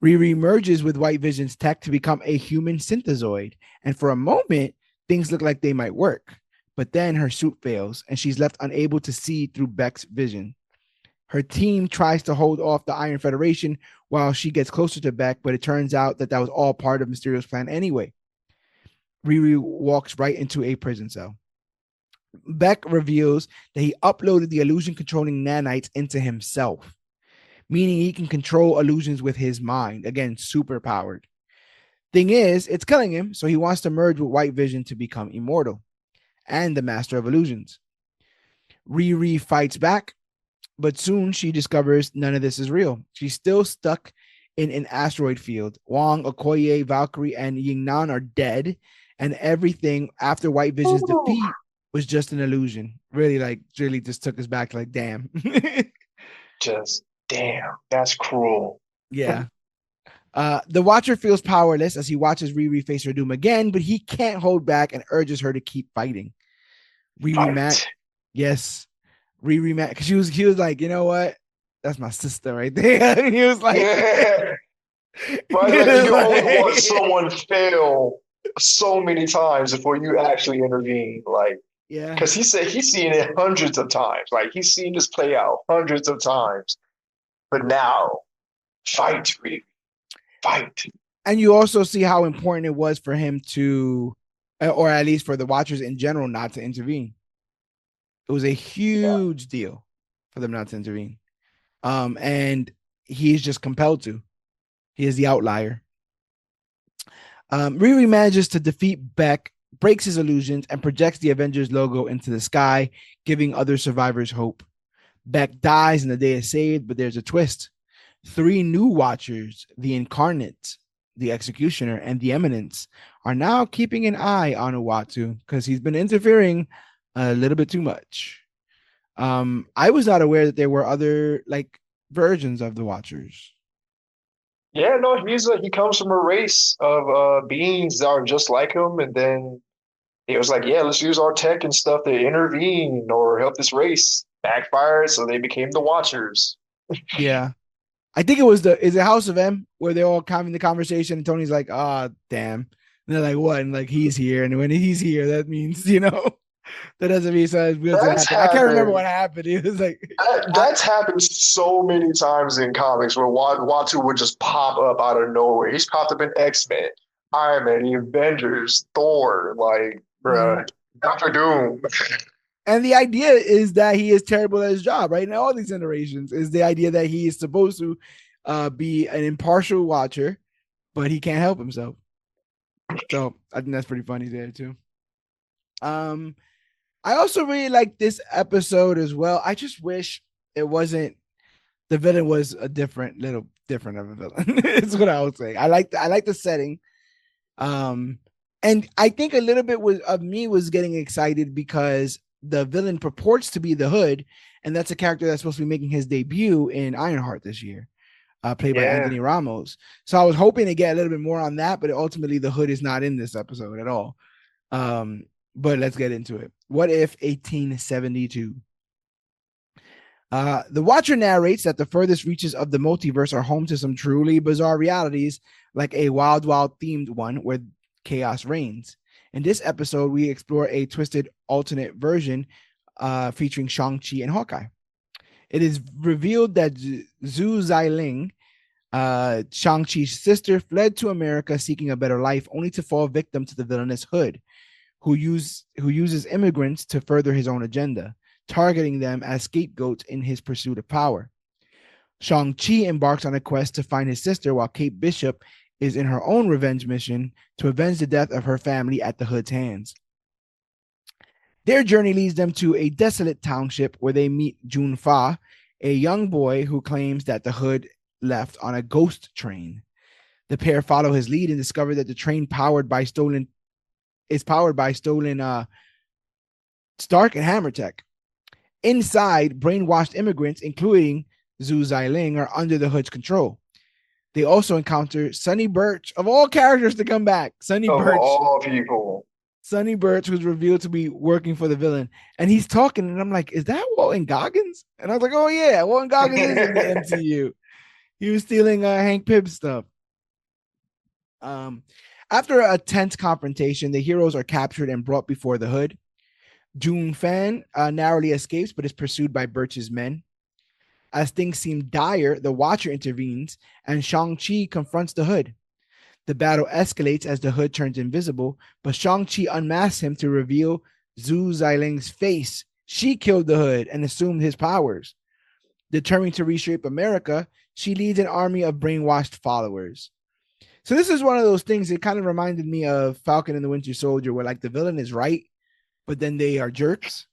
Riri merges with White Vision's tech to become a human synthezoid, and for a moment, things look like they might work. But then her suit fails, and she's left unable to see through Beck's vision. Her team tries to hold off the Iron Federation while she gets closer to Beck, but it turns out that was all part of Mysterio's plan anyway. Riri walks right into a prison cell. Beck reveals that he uploaded the illusion controlling nanites into himself, meaning he can control illusions with his mind. Again, super powered. Thing is, it's killing him, so he wants to merge with White Vision to become immortal and the master of illusions. Riri fights back, but soon she discovers none of this is real. She's still stuck in an asteroid field. Wong, Okoye, Valkyrie, and Yingnan are dead, and everything after White Vision's defeat was just an illusion. Really just took us back like, damn. Just damn, that's cruel. Yeah. The Watcher feels powerless as he watches Riri face her doom again, but he can't hold back and urges her to keep fighting. Riri Mac, yes, Riri Mac, because he was like, you know what? That's my sister right there. He was like, Yeah. Right, like you can only watch someone fail so many times before you actually intervene. Like, yeah. because he said he's seen it hundreds of times. Like he's seen this play out hundreds of times. But now, fight, Reed. Fight. And you also see how important it was for him to, or at least for the Watchers in general, not to intervene. It was a huge deal for them not to intervene. And he's just compelled to. He is the outlier. Riri manages to defeat Beck, breaks his illusions, and projects the Avengers logo into the sky, giving other survivors hope. Beck dies and the day is saved, but there's a twist. 3 new Watchers, the Incarnate, the Executioner, and the Eminence, are now keeping an eye on Uatu because he's been interfering a little bit too much. I was not aware that there were other like versions of the Watchers. Yeah, no, he comes from a race of beings that are just like him, and then it was like, yeah, let's use our tech and stuff to intervene or help this race. Backfired, so they became the Watchers. Yeah. I think it was is it House of M where they're all having the conversation and Tony's like, ah, oh, damn. And they're like, what? And like, he's here. And when he's here, that means, that doesn't mean something real's gonna That's happen. I can't remember happened. what happened. It was like, That's happened so many times in comics where Watu would just pop up out of nowhere. He's popped up in X-Men, Iron Man, the Avengers, Thor, like, mm. bruh, Doctor Doom. And the idea is that he is terrible at his job, right? In all these generations, is the idea that he is supposed to be an impartial watcher, but he can't help himself. So I think that's pretty funny there too. Um, I also really like this episode as well. I just wish it wasn't the villain was a little different of a villain. It's what I would say. I like the setting. Um, and I think a little bit of me was getting excited because the villain purports to be the Hood, and that's a character that's supposed to be making his debut in Ironheart this year, played by Yeah. Anthony Ramos. So I was hoping to get a little bit more on that, but ultimately the Hood is not in this episode at all. But let's get into it. What if 1872? The Watcher narrates that the furthest reaches of the multiverse are home to some truly bizarre realities, like a Wild Wild themed one where chaos reigns. In this episode, we explore a twisted alternate version featuring Shang-Chi and Hawkeye. It is revealed that Zhu Xiling, Shang-Chi's sister, fled to America seeking a better life, only to fall victim to the villainous Hood, who uses immigrants to further his own agenda, targeting them as scapegoats in his pursuit of power. Shang-Chi embarks on a quest to find his sister, while Kate Bishop is in her own revenge mission to avenge the death of her family at the Hood's hands. Their journey leads them to a desolate township where they meet Jun Fa, a young boy who claims that the Hood left on a ghost train. The pair follow his lead and discover that the train is powered by stolen Stark and Hammer tech. Inside, brainwashed immigrants, including Zhu Xiling, are under the Hood's control. They also encounter Sonny Birch, of all characters to come back. Sonny Of Birch, all people. who's revealed to be working for the villain. And he's talking, and I'm like, is that Walton Goggins? And I was like, oh, yeah, Walton Goggins is in the MCU. He was stealing Hank Pym's stuff. After a tense confrontation, the heroes are captured and brought before the Hood. Jun Fan narrowly escapes, but is pursued by Birch's men. As things seem dire, the Watcher intervenes, and Shang-Chi confronts the Hood. The battle escalates as the Hood turns invisible, but Shang-Chi unmasks him to reveal Zhu Xiling's face. She killed the Hood and assumed his powers. Determined to reshape America, she leads an army of brainwashed followers. So this is one of those things that kind of reminded me of Falcon and the Winter Soldier, where like the villain is right, but then they are jerks.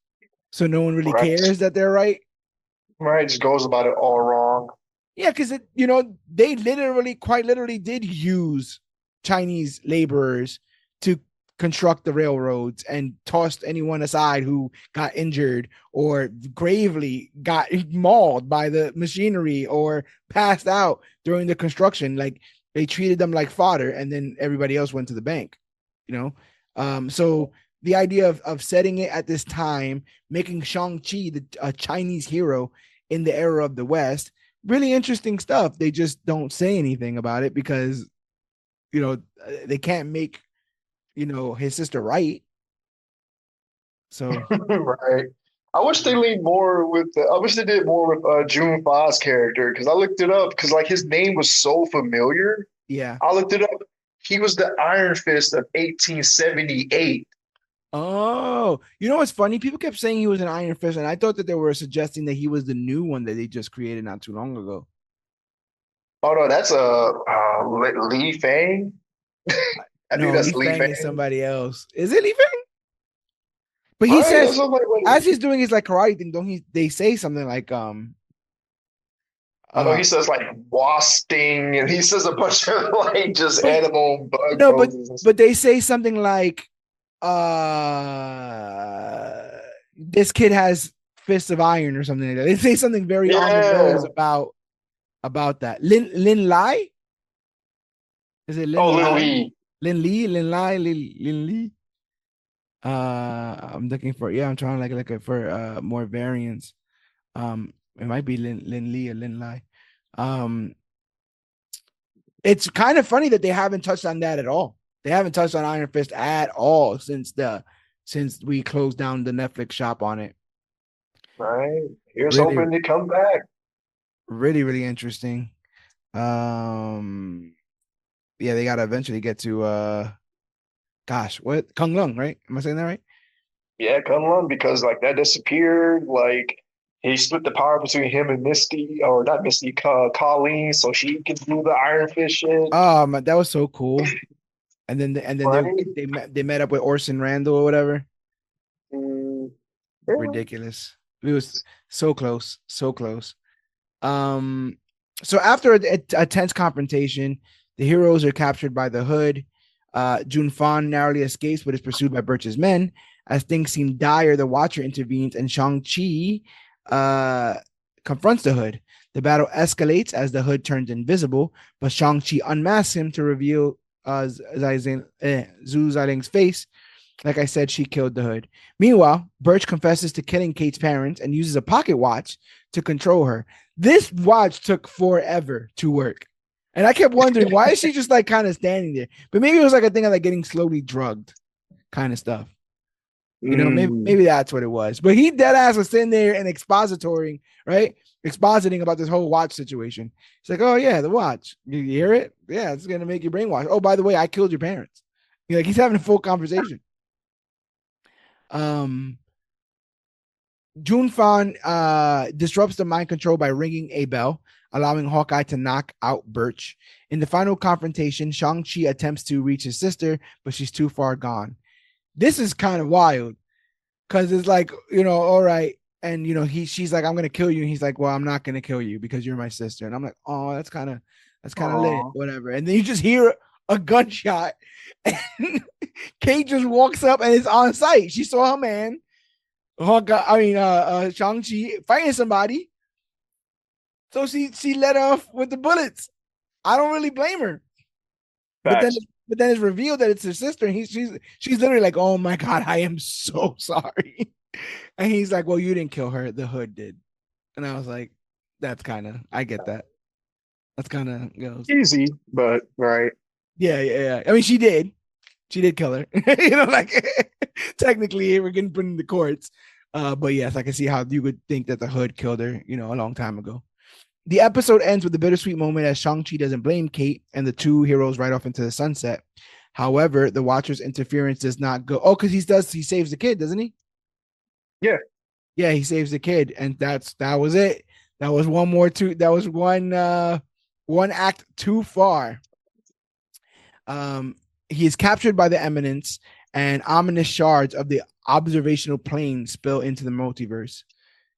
So no one really cares that they're right. Right, just goes about it all wrong. Yeah, because they quite literally did use Chinese laborers to construct the railroads and tossed anyone aside who got injured or gravely got mauled by the machinery or passed out during the construction. Like they treated them like fodder, and then everybody else went to the bank. So the idea of setting it at this time, making Shang-Chi a Chinese hero in the era of the West, really interesting stuff. They just don't say anything about it because, they can't make, his sister right. So right. I wish they leaned more with. I wish they did more with June Fa's character because I looked it up because like his name was so familiar. yeah. I looked it up. He was the Iron Fist of 1878. Oh, what's funny? People kept saying he was an Iron Fist, and I thought that they were suggesting that he was the new one that they just created not too long ago. Oh no, that's Li Fang. I think No, that's Li Li Fang Fang. is somebody else. Is it Li Fang? But he Right? says Wait. as he's doing his like karate thing, don't he? They say something like I know he says like wasting, and he says a bunch of like just but, animal bug no, poses. but they say something like this kid has Fist of Iron or something like that. They say something very on the Yeah. nose about that. Lin Lai? Is it Oh, Lin Lil Lai? E. Lin Lee? Lin Lai? Lin Lee? I'm looking for, yeah, I'm trying to like for more variants. It might be Lin Lee or Lin Lai. Um, it's kind of funny that they haven't touched on that at all. They haven't touched on Iron Fist at all since we closed down the Netflix shop on it. Right. Here's Really, hoping to come back. really interesting. Um, yeah, they gotta eventually get to gosh, what Kung Lung, right? Am I saying that right? Yeah, Kunlun, because like that disappeared. Like he split the power between him and Misty, or not Misty, Colleen, so she can do the Iron Fist shit. That was so cool. And then Right? they met up with Orson Randall or whatever. Mm, yeah. Ridiculous. It was so close, so close. Um, so after a tense confrontation, the heroes are captured by the Hood. Jun Fan narrowly escapes, but is pursued by Birch's men. As things seem dire, the Watcher intervenes, and Shang-Chi confronts the Hood. The battle escalates as the Hood turns invisible, but Shang-Chi unmasks him to reveal Zhu Ziling's face. Like I said, she killed the Hood. Meanwhile, Birch confesses to killing Kate's parents and uses a pocket watch to control her. This watch took forever to work. And I kept wondering, why is she just like kind of standing there? But maybe it was like a thing of like getting slowly drugged kind of stuff. You know, maybe that's what it was. But he dead ass was sitting there and expositoring, right? Expositing about this whole watch situation. He's like, oh yeah, the watch. You hear it? Yeah, it's gonna make you brainwash. Oh, by the way, I killed your parents. Like he's having a full conversation. Jun Fan disrupts the mind control by ringing a bell, allowing Hawkeye to knock out Birch. In the final confrontation, Shang-Chi attempts to reach his sister, but she's too far gone. This is kind of wild because it's like, all right. And, she's like, I'm going to kill you. And he's like, well, I'm not going to kill you because you're my sister. And I'm like, oh, that's kind of lit, whatever. And then you just hear a gunshot and Kate just walks up and it's on site. She saw her man, Shang-Chi fighting somebody. So she let off with the bullets. I don't really blame her. But then it's revealed that it's her sister, and she's literally like, "Oh my god, I am so sorry." And he's like, "Well, you didn't kill her; the Hood did." And I was like, "That's kind of, I get that. That's kind of easy, but right." Yeah. I mean, she did kill her. Like technically, we're getting put in the courts. But yes, I can see how you would think that the Hood killed her, a long time ago. The episode ends with a bittersweet moment as Shang-Chi doesn't blame Kate and the two heroes ride off into the sunset. However, the Watcher's interference does not go. Oh, because he saves the kid, doesn't he? Yeah. Yeah, he saves the kid, and that was it. That was one act too far. He is captured by the Eminence, and ominous shards of the observational plane spill into the multiverse.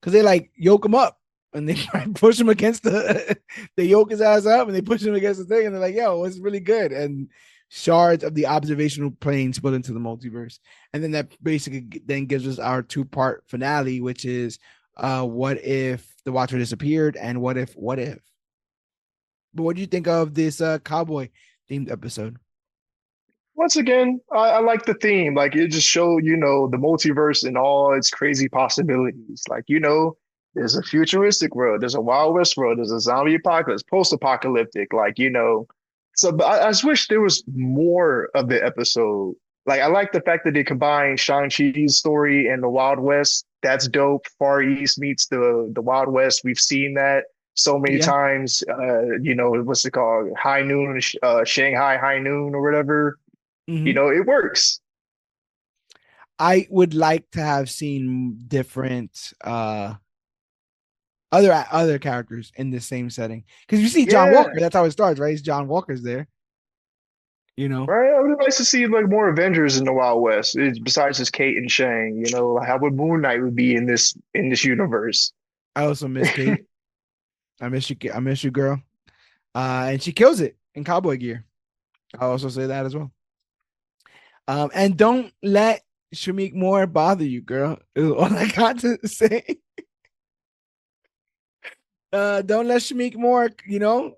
Because they like yoke him up. And they push him against they yoke his ass up and they push him against the thing. And they're like, yo, it's really good. And shards of the observational plane split into the multiverse. And then that basically then gives us our 2-part finale, which is what if the Watcher disappeared and what if. But what do you think of this cowboy themed episode? Once again, I like the theme. Like it just showed, the multiverse and all its crazy possibilities. Like, there's a futuristic world, there's a Wild West world, there's a zombie apocalypse, post-apocalyptic, so but I just wish there was more of the episode. Like I like the fact that they combine Shang-Chi's story and the Wild West. That's dope. Far East meets the Wild West. We've seen that so many times. What's it called? High Noon, Shanghai High Noon or whatever. Mm-hmm. It works. I would like to have seen different other characters in the same setting, because you see John Walker, that's how it starts, right? It's John Walker's there, right? I would like to see like more Avengers in the Wild West, besides just Kate and Shang. How would Moon Knight would be in this universe. I also miss Kate. I miss you, girl. And she kills it in cowboy gear. I'll also say that as well. And don't let Shamik Moore bother you, girl. Is all I got to say. Don't let Shmeek Moore,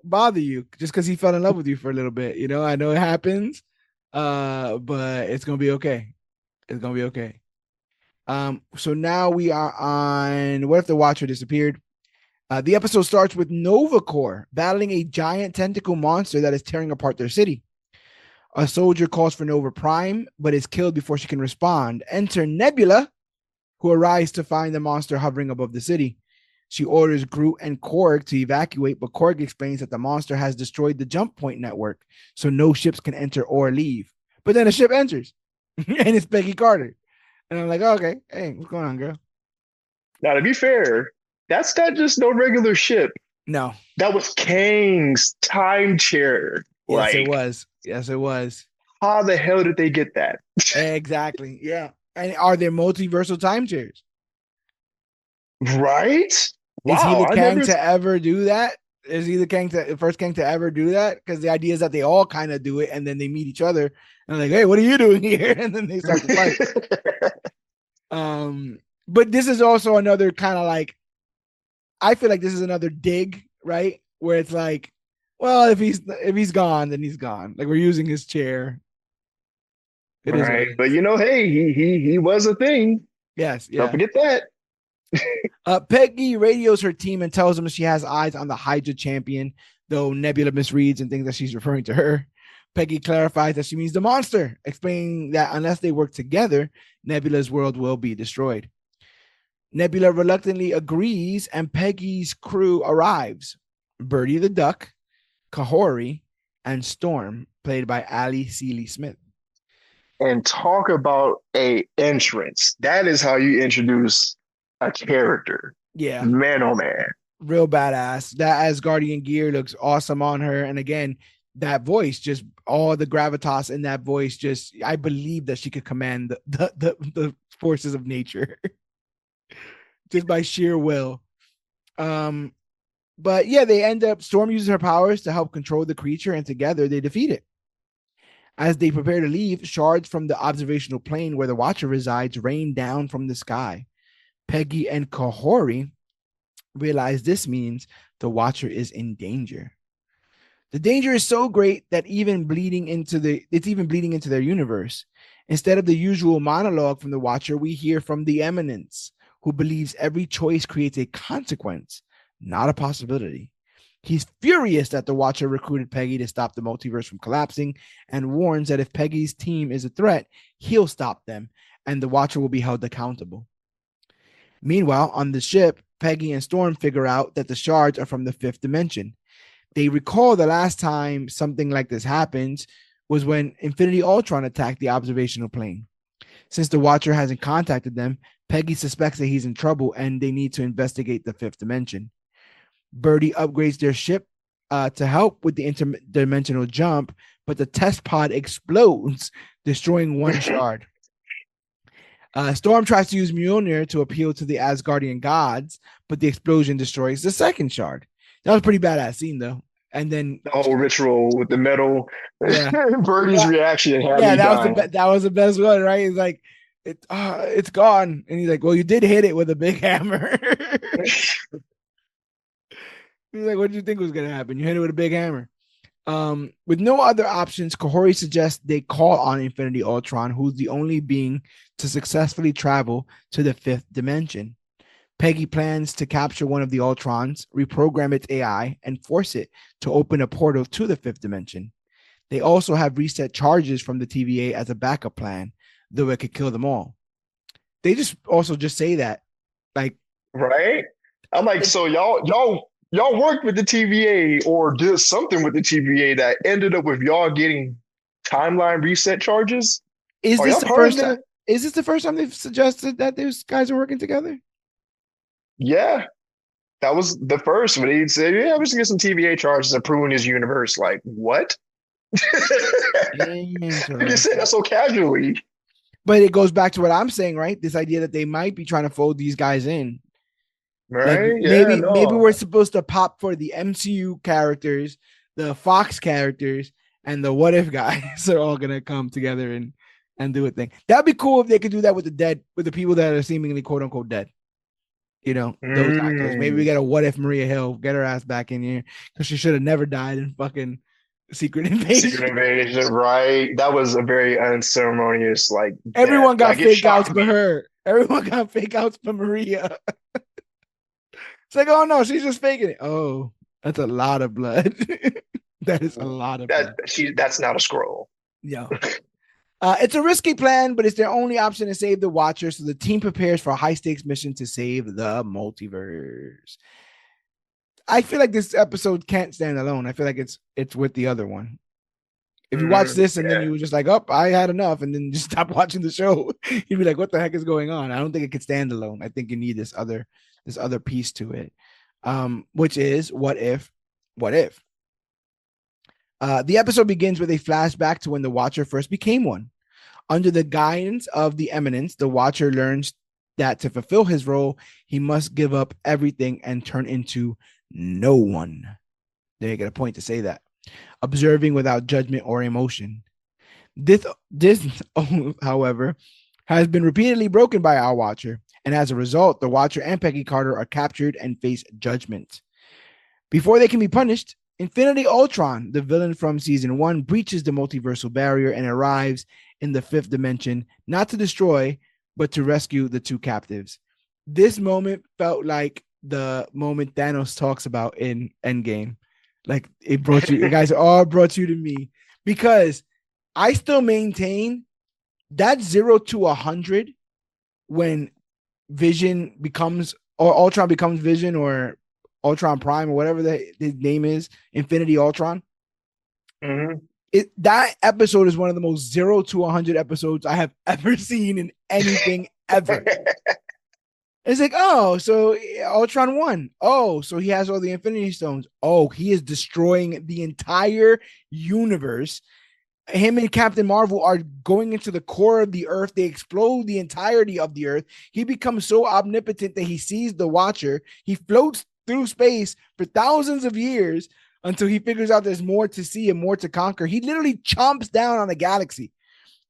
bother you just because he fell in love with you for a little bit. I know it happens, but it's gonna be okay. It's gonna be okay. So now we are on What If the Watcher Disappeared? The episode starts with Nova Corps battling a giant tentacle monster that is tearing apart their city. A soldier calls for Nova Prime, but is killed before she can respond. Enter Nebula, who arrives to find the monster hovering above the city. She orders Groot and Korg to evacuate, but Korg explains that the monster has destroyed the jump point network, so no ships can enter or leave. But then a ship enters, and it's Peggy Carter. And I'm like, oh, okay, hey, what's going on, girl? Now, to be fair, that's not just no regular ship. No. That was Kang's time chair. Yes, it was. Yes, it was. How the hell did they get that? Exactly. Yeah. And are there multiversal time chairs? Right? Is he the Kang to ever do that? Is he the first Kang to ever do that? Because the idea is that they all kind of do it, and then they meet each other, and like, hey, what are you doing here? And then they start to fight. But this is also another kind of like, I feel like this is another dig, right? Where it's like, well, if he's gone, then he's gone. Like, we're using his chair. Right. But hey, he was a thing. Yes. Yeah. Don't forget that. Peggy radios her team and tells them she has eyes on the Hydra champion, though Nebula misreads and thinks that she's referring to her. Peggy clarifies that she means the monster, explaining that unless they work together, Nebula's world will be destroyed. Nebula reluctantly agrees, and Peggy's crew arrives. Birdie the Duck, Kahori, and Storm, played by Ali Seeley Smith. And talk about a entrance. That is how you introduce a character. Yeah. Man, oh man. Real badass. That Asgardian gear looks awesome on her. And again, that voice, just all the gravitas in that voice, just, I believe that she could command the forces of nature just by sheer will. But yeah, they end up, Storm uses her powers to help control the creature, and together they defeat it. As they prepare to leave, shards from the observational plane where the Watcher resides rain down from the sky. Peggy and Kahori realize this means the Watcher is in danger. The danger is so great that it's even bleeding into their universe. Instead of the usual monologue from the Watcher, we hear from the Eminence, who believes every choice creates a consequence, not a possibility. He's furious that the Watcher recruited Peggy to stop the multiverse from collapsing, and warns that if Peggy's team is a threat, he'll stop them, and the Watcher will be held accountable. Meanwhile, on the ship, Peggy and Storm figure out that the shards are from the fifth dimension. They recall the last time something like this happened was when Infinity Ultron attacked the observational plane. Since the Watcher hasn't contacted them, Peggy suspects that he's in trouble, and they need to investigate the fifth dimension. Birdie upgrades their ship to help with the interdimensional jump, but the test pod explodes, destroying one shard. Storm tries to use Mjolnir to appeal to the Asgardian gods, but the explosion destroys the second shard. That was a pretty badass scene, though. And then the whole ritual with the metal, yeah. Birdie's reaction. That was the best one, right? It's like, it's gone, and he's like, "Well, you did hit it with a big hammer." He's like, "What did you think was gonna happen? You hit it with a big hammer." With no other options, Kahori suggests they call on Infinity Ultron, who's the only being to successfully travel to the fifth dimension. Peggy plans to capture one of the Ultrons, reprogram its AI, and force it to open a portal to the fifth dimension. They also have reset charges from the TVA as a backup plan, though it could kill them all. They just say that, like, right? I'm like, so y'all worked with the TVA or did something with the TVA that ended up with y'all getting timeline reset charges? Is this the first time they've suggested that those guys are working together? Yeah. That was the first when he said, yeah, we're just gonna get some TVA charges and prove his universe. Like, what? You just said that so casually. But it goes back to what I'm saying, right? This idea that they might be trying to fold these guys in. Right? Like maybe we're supposed to pop for the MCU characters, the Fox characters, and the What If guys are all gonna come together and do a thing. That'd be cool if they could do that with the people that are seemingly quote unquote dead. Those actors. Maybe we Mm. get a what if Maria Hill, get her ass back in here because she should have never died in fucking Secret Secret Invasion. Invasion, right? That was a very unceremonious death. Everyone got Like it fake outs shocked for me. her. Everyone got fake outs for Maria. It's like, oh no, she's just faking it. Oh, that's a lot of blood. That is a lot of blood. That's not a scroll. Yeah. It's a risky plan, but it's their only option to save the Watcher. So the team prepares for a high stakes mission to save the multiverse. I feel like this episode can't stand alone. I feel like it's with the other one. If you watch this and then Yeah. you were just like, oh, I had enough, and then just stop watching the show, you'd be like, what the heck is going on? I don't think it could stand alone. I think you need this other piece to it. Which is what if. The episode begins with a flashback to when the Watcher first became one. Under the guidance of the Eminence, the Watcher learns that to fulfill his role, he must give up everything and turn into no one. There you get a point to say that. Observing without judgment or emotion. This, however, has been repeatedly broken by our Watcher, and as a result, the Watcher and Peggy Carter are captured and face judgment. Before they can be punished, Infinity Ultron, the villain from season 1, breaches the multiversal barrier and arrives in the fifth dimension, not to destroy, but to rescue the two captives. This moment felt like the moment Thanos talks about in Endgame. Like it brought you guys all brought you to me, because I still maintain that 0 to 100 when Vision becomes, or Ultron becomes Vision, or Ultron Prime, or whatever his name is, Infinity Ultron. Mm-hmm. That episode is one of the most 0 to 100 episodes I have ever seen in anything ever. It's like, oh, so Ultron won. Oh, so he has all the Infinity Stones. Oh, he is destroying the entire universe. Him and Captain Marvel are going into the core of the Earth. They explode the entirety of the Earth. He becomes so omnipotent that he sees the Watcher. He floats through space for thousands of years until he figures out there's more to see and more to conquer. He literally chomps down on a galaxy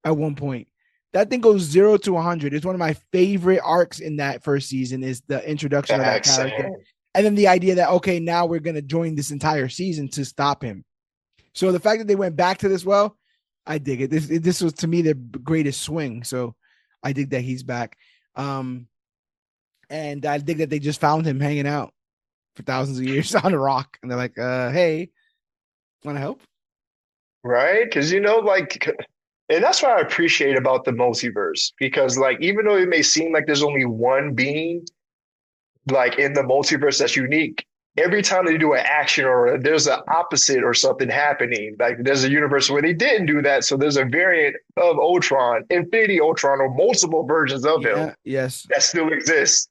at one point. That thing goes 0 to 100. It's one of my favorite arcs in that first season, is the introduction of that character. And then the idea that, okay, now we're going to join this entire season to stop him. So the fact that they went back to this, well, I dig it. This was, to me, their greatest swing. So I dig that he's back. And I dig that they just found him hanging out for thousands of years on a rock. And they're like, hey, want to help? Right? Because, and that's what I appreciate about the multiverse. Because, even though it may seem like there's only one being, in the multiverse that's unique, every time they do an action or there's an opposite or something happening, like there's a universe where they didn't do that. So there's a variant of Ultron, Infinity Ultron, or multiple versions of him yes, that still exists.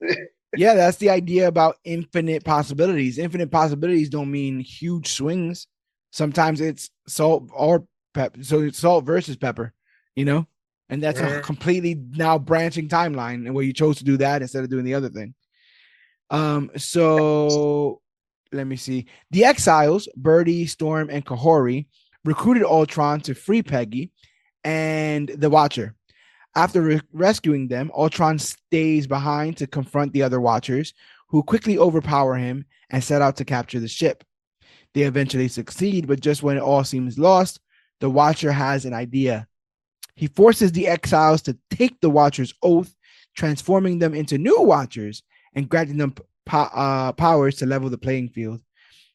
Yeah, that's the idea about infinite possibilities. Infinite possibilities don't mean huge swings. Sometimes it's salt or pepper. So it's salt versus pepper, and that's a completely now branching timeline, and where you chose to do that instead of doing the other thing. So let me see. The Exiles, Birdie, Storm, and Kahori, recruited Ultron to free Peggy and the Watcher. After rescuing them, Ultron stays behind to confront the other Watchers, who quickly overpower him and set out to capture the ship. They eventually succeed, but just when it all seems lost, the Watcher has an idea. He forces the Exiles to take the Watcher's oath, transforming them into new Watchers and granting them powers to level the playing field.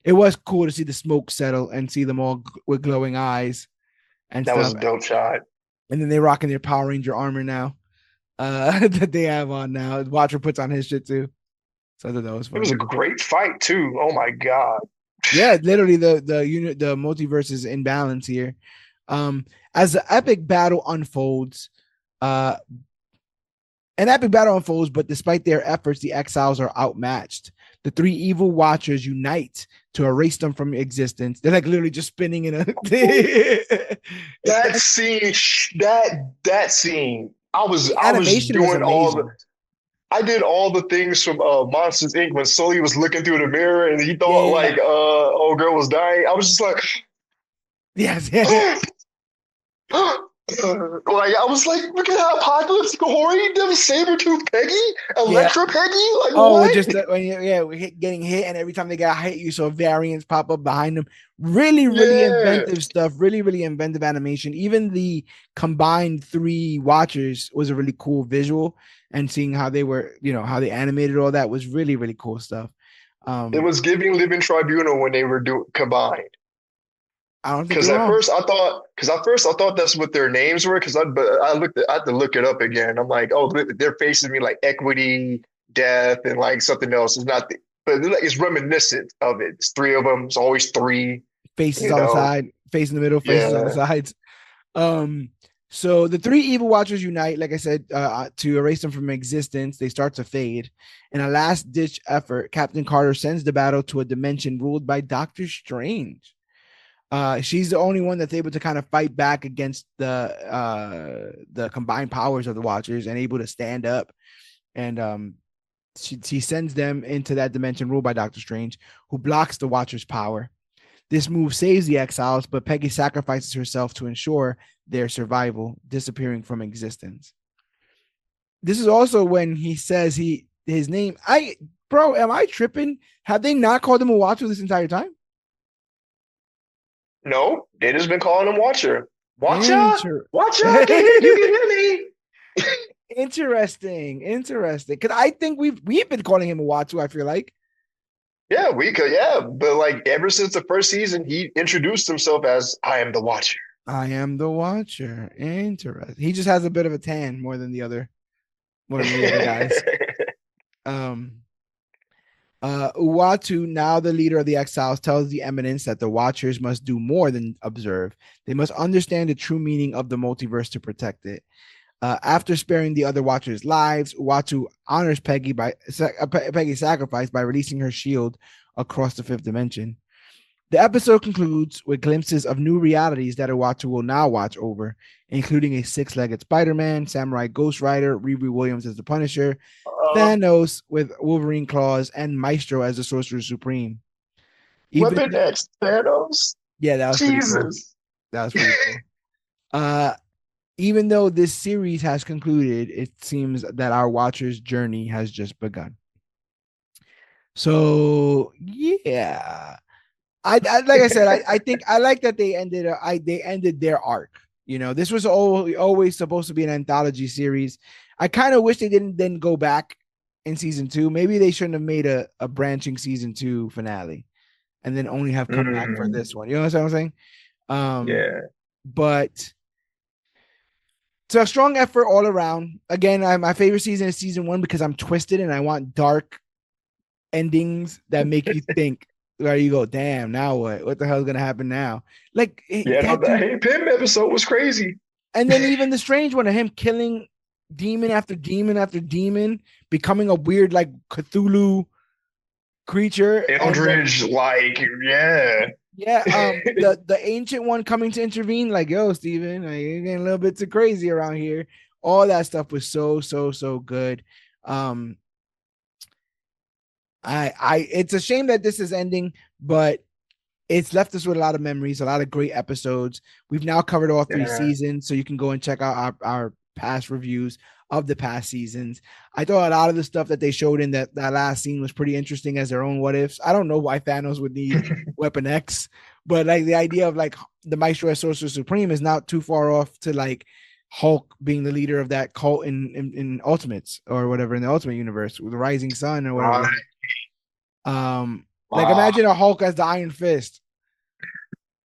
It was cool to see the smoke settle and see them all with glowing eyes and that stuff. Was a dope shot. And then they're rocking their Power Ranger armor now that they have on now. Watcher puts on his shit too. So I thought that was fun. It was a great fight too. Oh my god. Yeah, literally the multiverse is in balance here. As the epic battle unfolds, but despite their efforts, the Exiles are outmatched. The three evil Watchers unite to erase them from existence. They're like literally just spinning in a that scene. I was doing I did all the things from Monsters Inc. when Sully was looking through the mirror and he thought old girl was dying. I was just like, yes. Like I was like, we could have Apocalypse, Hori, them Sabretooth Peggy, Yeah. Electra Peggy. Like Oh, what? just when we getting hit, and every time they got hit, you saw variants pop up behind them. Really, really Yeah. inventive stuff. Really, really inventive animation. Even the combined three watchers was a really cool visual, and seeing how they were, how they animated all that was really, really cool stuff. It Um, was giving Living Tribunal when they were combined. I don't think Because you're at wrong. first I thought, that's what their names were. But I had to look it up again. I'm like, oh, their faces mean like equity, death, and like something else. It's not, but it's reminiscent of it. It's three of them. It's always three. Faces You on the know, side, face in the middle, faces on the yeah. sides. Um, so the three evil watchers unite, like I said, to erase them from existence. They start to fade. In a last ditch effort, Captain Carter sends the battle to a dimension ruled by Doctor Strange. She's the only one that's able to kind of fight back against the combined powers of the Watchers and able to stand up. And she sends them into that dimension ruled by Doctor Strange, who blocks the Watchers' power. This move saves the exiles, but Peggy sacrifices herself to ensure their survival, disappearing from existence. This is also when he says his name. Bro, am I tripping? Have they not called him a Watcher this entire time? No, they just been calling him Watcher. Watcher, Inter- Watcher. Can hear you. Can hear me. interesting. Because I think we've been calling him a Watcher. I feel like Yeah, we could. Yeah, but like ever since the first season, he introduced himself as I am the Watcher. I am the Watcher. Interesting. He just has a bit of a tan more than the other guys. Um, Uatu, now the leader of the exiles, tells the Eminence that the Watchers must do more than observe. They must understand the true meaning of the multiverse to protect it. After sparing the other Watchers' lives, Uatu honors Peggy's sacrifice by releasing her shield across the fifth dimension. The episode concludes with glimpses of new realities that Uatu will now watch over, including a six-legged Spider-Man, Samurai Ghost Rider, Riri Williams as the Punisher, uh, Thanos with Wolverine claws, and Maestro as the Sorcerer Supreme. Even Weapon X Thanos. Yeah, that was pretty cool. Jesus. That was pretty cool. Uh, even though this series has concluded, it seems that our watcher's journey has just begun. So yeah, I like I said, I think I like that they ended their arc. This was always supposed to be an anthology series. I kind of wish they didn't then go back in season two. Maybe they shouldn't have made a branching season two finale and then only have come back for Mm, this one. You know what I'm saying? yeah. But so a strong effort all around. Again, my favorite season is season one because I'm twisted and I want dark endings that make you think. Where you go, damn, now what? What the hell's gonna happen now? Like Yeah, no, that that dude, Hey Pim episode was crazy. and then even the strange one of him killing demon after demon after demon, becoming a weird like Cthulhu creature, and then Eldridge, like, yeah. yeah, the ancient one coming to intervene, like, yo, Steven, like, you're getting a little bit too crazy around here. All that stuff was so good. Um, it's a shame that this is ending, but it's left us with a lot of memories, a lot of great episodes. We've now covered all three Yeah. seasons, so you can go and check out our past reviews of the past seasons. I thought a lot of the stuff that they showed in that last scene was pretty interesting as their own what ifs. I don't know why Thanos would need Weapon X, but like the idea of like the Maestro as Sorcerer Supreme is not too far off to like Hulk being the leader of that cult in Ultimates or whatever in the Ultimate Universe with the Rising Sun or whatever. Right. Like Wow. imagine a Hulk as the Iron Fist.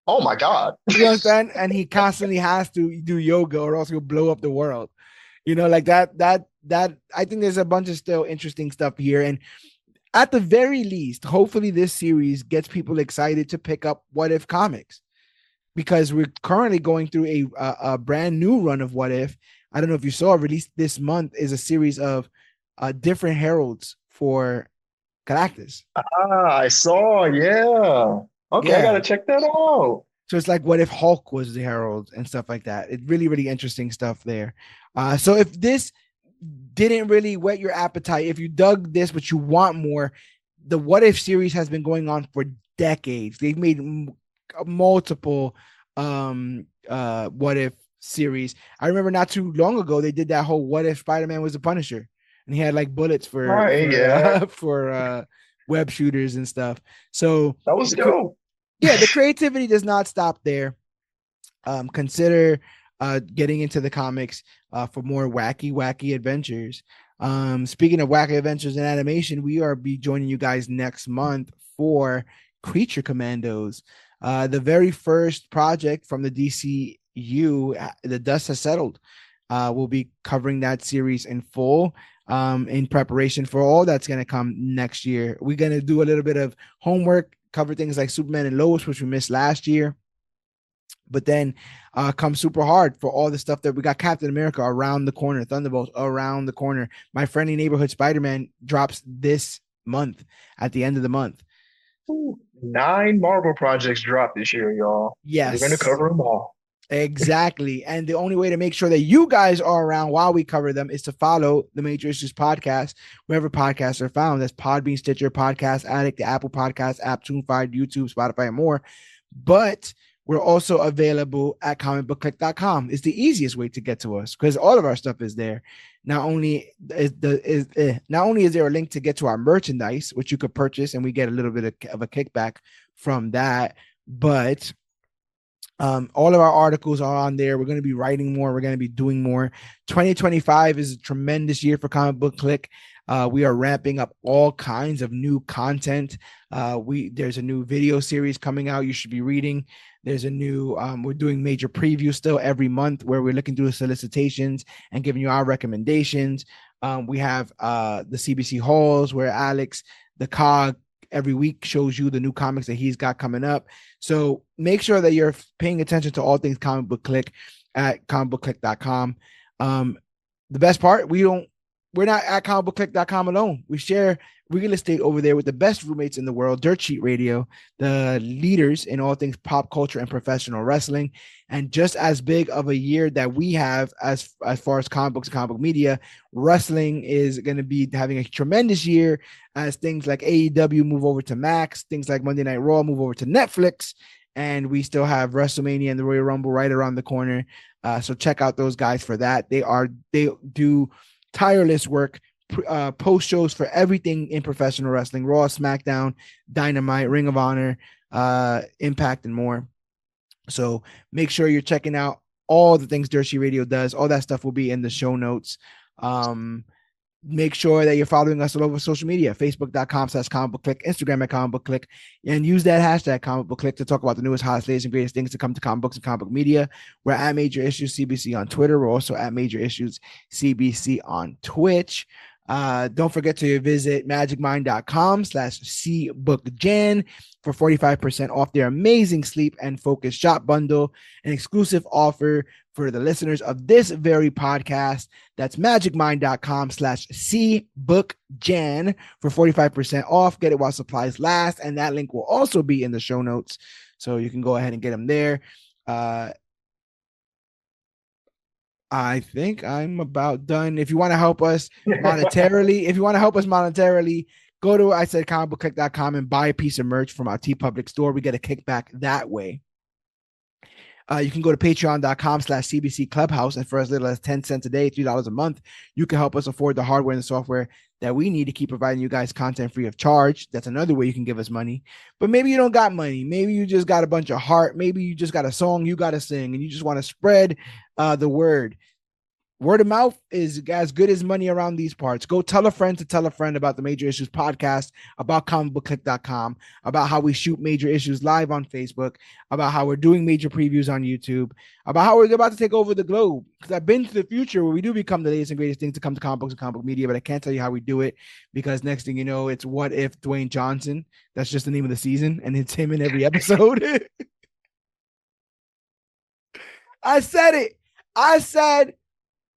Oh my God. You understand? And he constantly has to do yoga or else he'll blow up the world. Like that. I think there's a bunch of still interesting stuff here. And at the very least, hopefully this series gets people excited to pick up What If comics because we're currently going through a brand new run of What If. I don't know if you saw, released this month is a series of different heralds for Galactus. I saw. Yeah. Okay, I Yeah. gotta check that out. So it's like, what if Hulk was the Herald and stuff like that? It's really, really interesting stuff there. So if this didn't really whet your appetite, if you dug this, but you want more, the What If series has been going on for decades. They've made multiple What If series. I remember not too long ago they did that whole "What if Spider-Man was the Punisher?" and he had like bullets for Right, yeah. web shooters and stuff. So That was dope. yeah, the creativity does not stop there. Consider getting into the comics for more wacky adventures. Speaking of wacky adventures in animation, we are be joining you guys next month for Creature Commandos, the very first project from the DCU. The dust has settled. We'll be covering that series in full in preparation for all that's going to come next year. We're going to do a little bit of homework, cover things like Superman and Lois, which we missed last year. But then come super hard for all the stuff that we got. Captain America around the corner, Thunderbolts around the corner. My friendly neighborhood Spider-Man drops this month at the end of the month. Ooh, 9 Marvel projects dropped this year, y'all. Yes. We're going to cover them all. Exactly. And the only way to make sure that you guys are around while we cover them is to follow the Major Issues Podcast, wherever podcasts are found. That's Podbean, Stitcher, Podcast Addict, the Apple Podcast app, TuneFi, YouTube, Spotify, and more. But we're also available at comicbookclique.com. It's the easiest way to get to us because all of our stuff is there. Not only is there a link to get to our merchandise, which you could purchase, and we get a little bit of a kickback from that, but all of our articles are on there. We're going to be writing more. We're going to be doing more. 2025 is a tremendous year for Comic Book Clique. We are ramping up all kinds of new content. There's a new video series coming out. You should be reading. There's a new, we're doing major previews still every month where we're looking through solicitations and giving you our recommendations. We have the CBC Halls where Alex, the COG, every week shows you the new comics that he's got coming up. So make sure that you're paying attention to all things Comic Book Clique at comicbookclique.com. The best part, we're not at comicbookclique.com alone. We share real estate over there with the best roommates in the world, DirtSheet Radio, the leaders in all things pop culture and professional wrestling. And just as big of a year that we have as far as comic books and comic book media, wrestling is going to be having a tremendous year as things like AEW move over to Max, things like Monday Night Raw move over to Netflix, and we still have WrestleMania and the Royal Rumble right around the corner. So check out those guys for that. They do tireless work, post shows for everything in professional wrestling: Raw, SmackDown, Dynamite, Ring of Honor, Impact, and more. So make sure you're checking out all the things DirtSheet Radio does. All that stuff will be in the show notes. Make sure that you're following us all over social media: Facebook.com/comicbookclique, Instagram at comicbookclique, and use that hashtag comicbookclique to talk about the newest, hottest, latest, and greatest things to come to comic books and comic book media. We're at Major Issues CBC on Twitter. We're also at Major Issues CBC on Twitch. Don't forget to visit magicmind.com/cbookjan for 45% off their amazing sleep and focus shop bundle, an exclusive offer for the listeners of this very podcast. That's magicmind.com/cbookjan for 45% off. Get it while supplies last. And that link will also be in the show notes. So you can go ahead and get them there. I think I'm about done. If you want to help us monetarily, go to comicbookclique.com and buy a piece of merch from our TeePublic store. We get a kickback that way. You can go to patreon.com/CBC Clubhouse, and for as little as 10 cents a day, $3 a month, you can help us afford the hardware and the software that we need to keep providing you guys content free of charge. That's another way you can give us money. But maybe you don't got money. Maybe you just got a bunch of heart. Maybe you just got a song you got to sing and you just want to spread the word. Word of mouth is as good as money around these parts. Go tell a friend to tell a friend about the Major Issues podcast, about comicbookclique.com, about how we shoot Major Issues live on Facebook, about how we're doing major previews on YouTube, about how we're about to take over the globe. Because I've been to the future where we do become the latest and greatest thing to come to comic books and comic book media, but I can't tell you how we do it because next thing you know, it's What If Dwayne Johnson. That's just the name of the season, and it's him in every episode. I said it. I said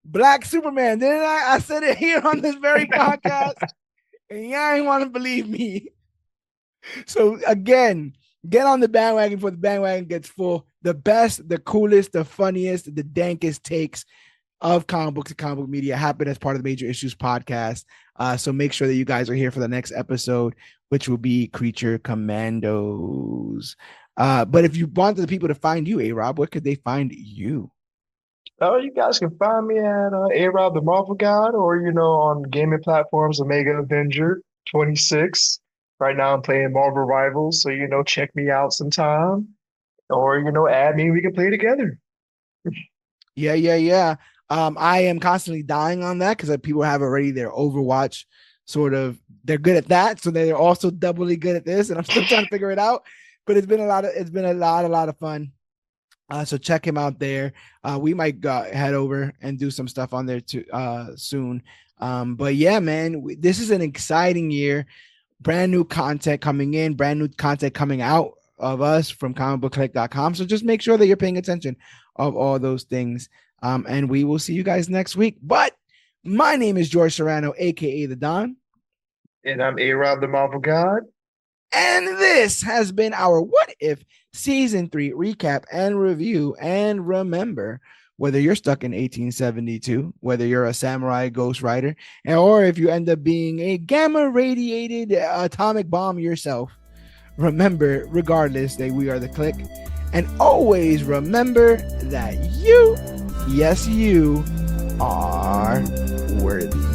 Black Superman, didn't I? I said it here on this very podcast, and y'all ain't want to believe me. So again, get on the bandwagon before the bandwagon gets full. The best, the coolest, the funniest, the dankest takes of comic books and comic book media happen as part of the Major Issues podcast. So make sure that you guys are here for the next episode, which will be Creature Commandos. But if you want the people to find you, A-Rob, where could they find you? Oh, you guys can find me at A-Rob the Marvel God, or on gaming platforms Omega Avenger 26. Right now I'm playing Marvel Rivals, so check me out sometime. Or add me, we can play together. Yeah. I am constantly dying on that because people have already their Overwatch sort of. They're good at that, so they're also doubly good at this, and I'm still trying to figure it out. But it's been a lot of fun. So check him out there. We might head over and do some stuff on there too soon. But yeah, man, this is an exciting year. Brand new content coming in, brand new content coming out of us from comicbookclique.com. So just make sure that you're paying attention of all those things. And we will see you guys next week. But my name is George Serrano, aka the Don. And I'm A-Rob the Marvel God. And this has been our What If Season 3 recap and review. And remember, whether you're stuck in 1872, whether you're a samurai ghost rider, or if you end up being a gamma radiated atomic bomb yourself, remember, regardless, that we are the Clique. And always remember that you, yes, you are worthy.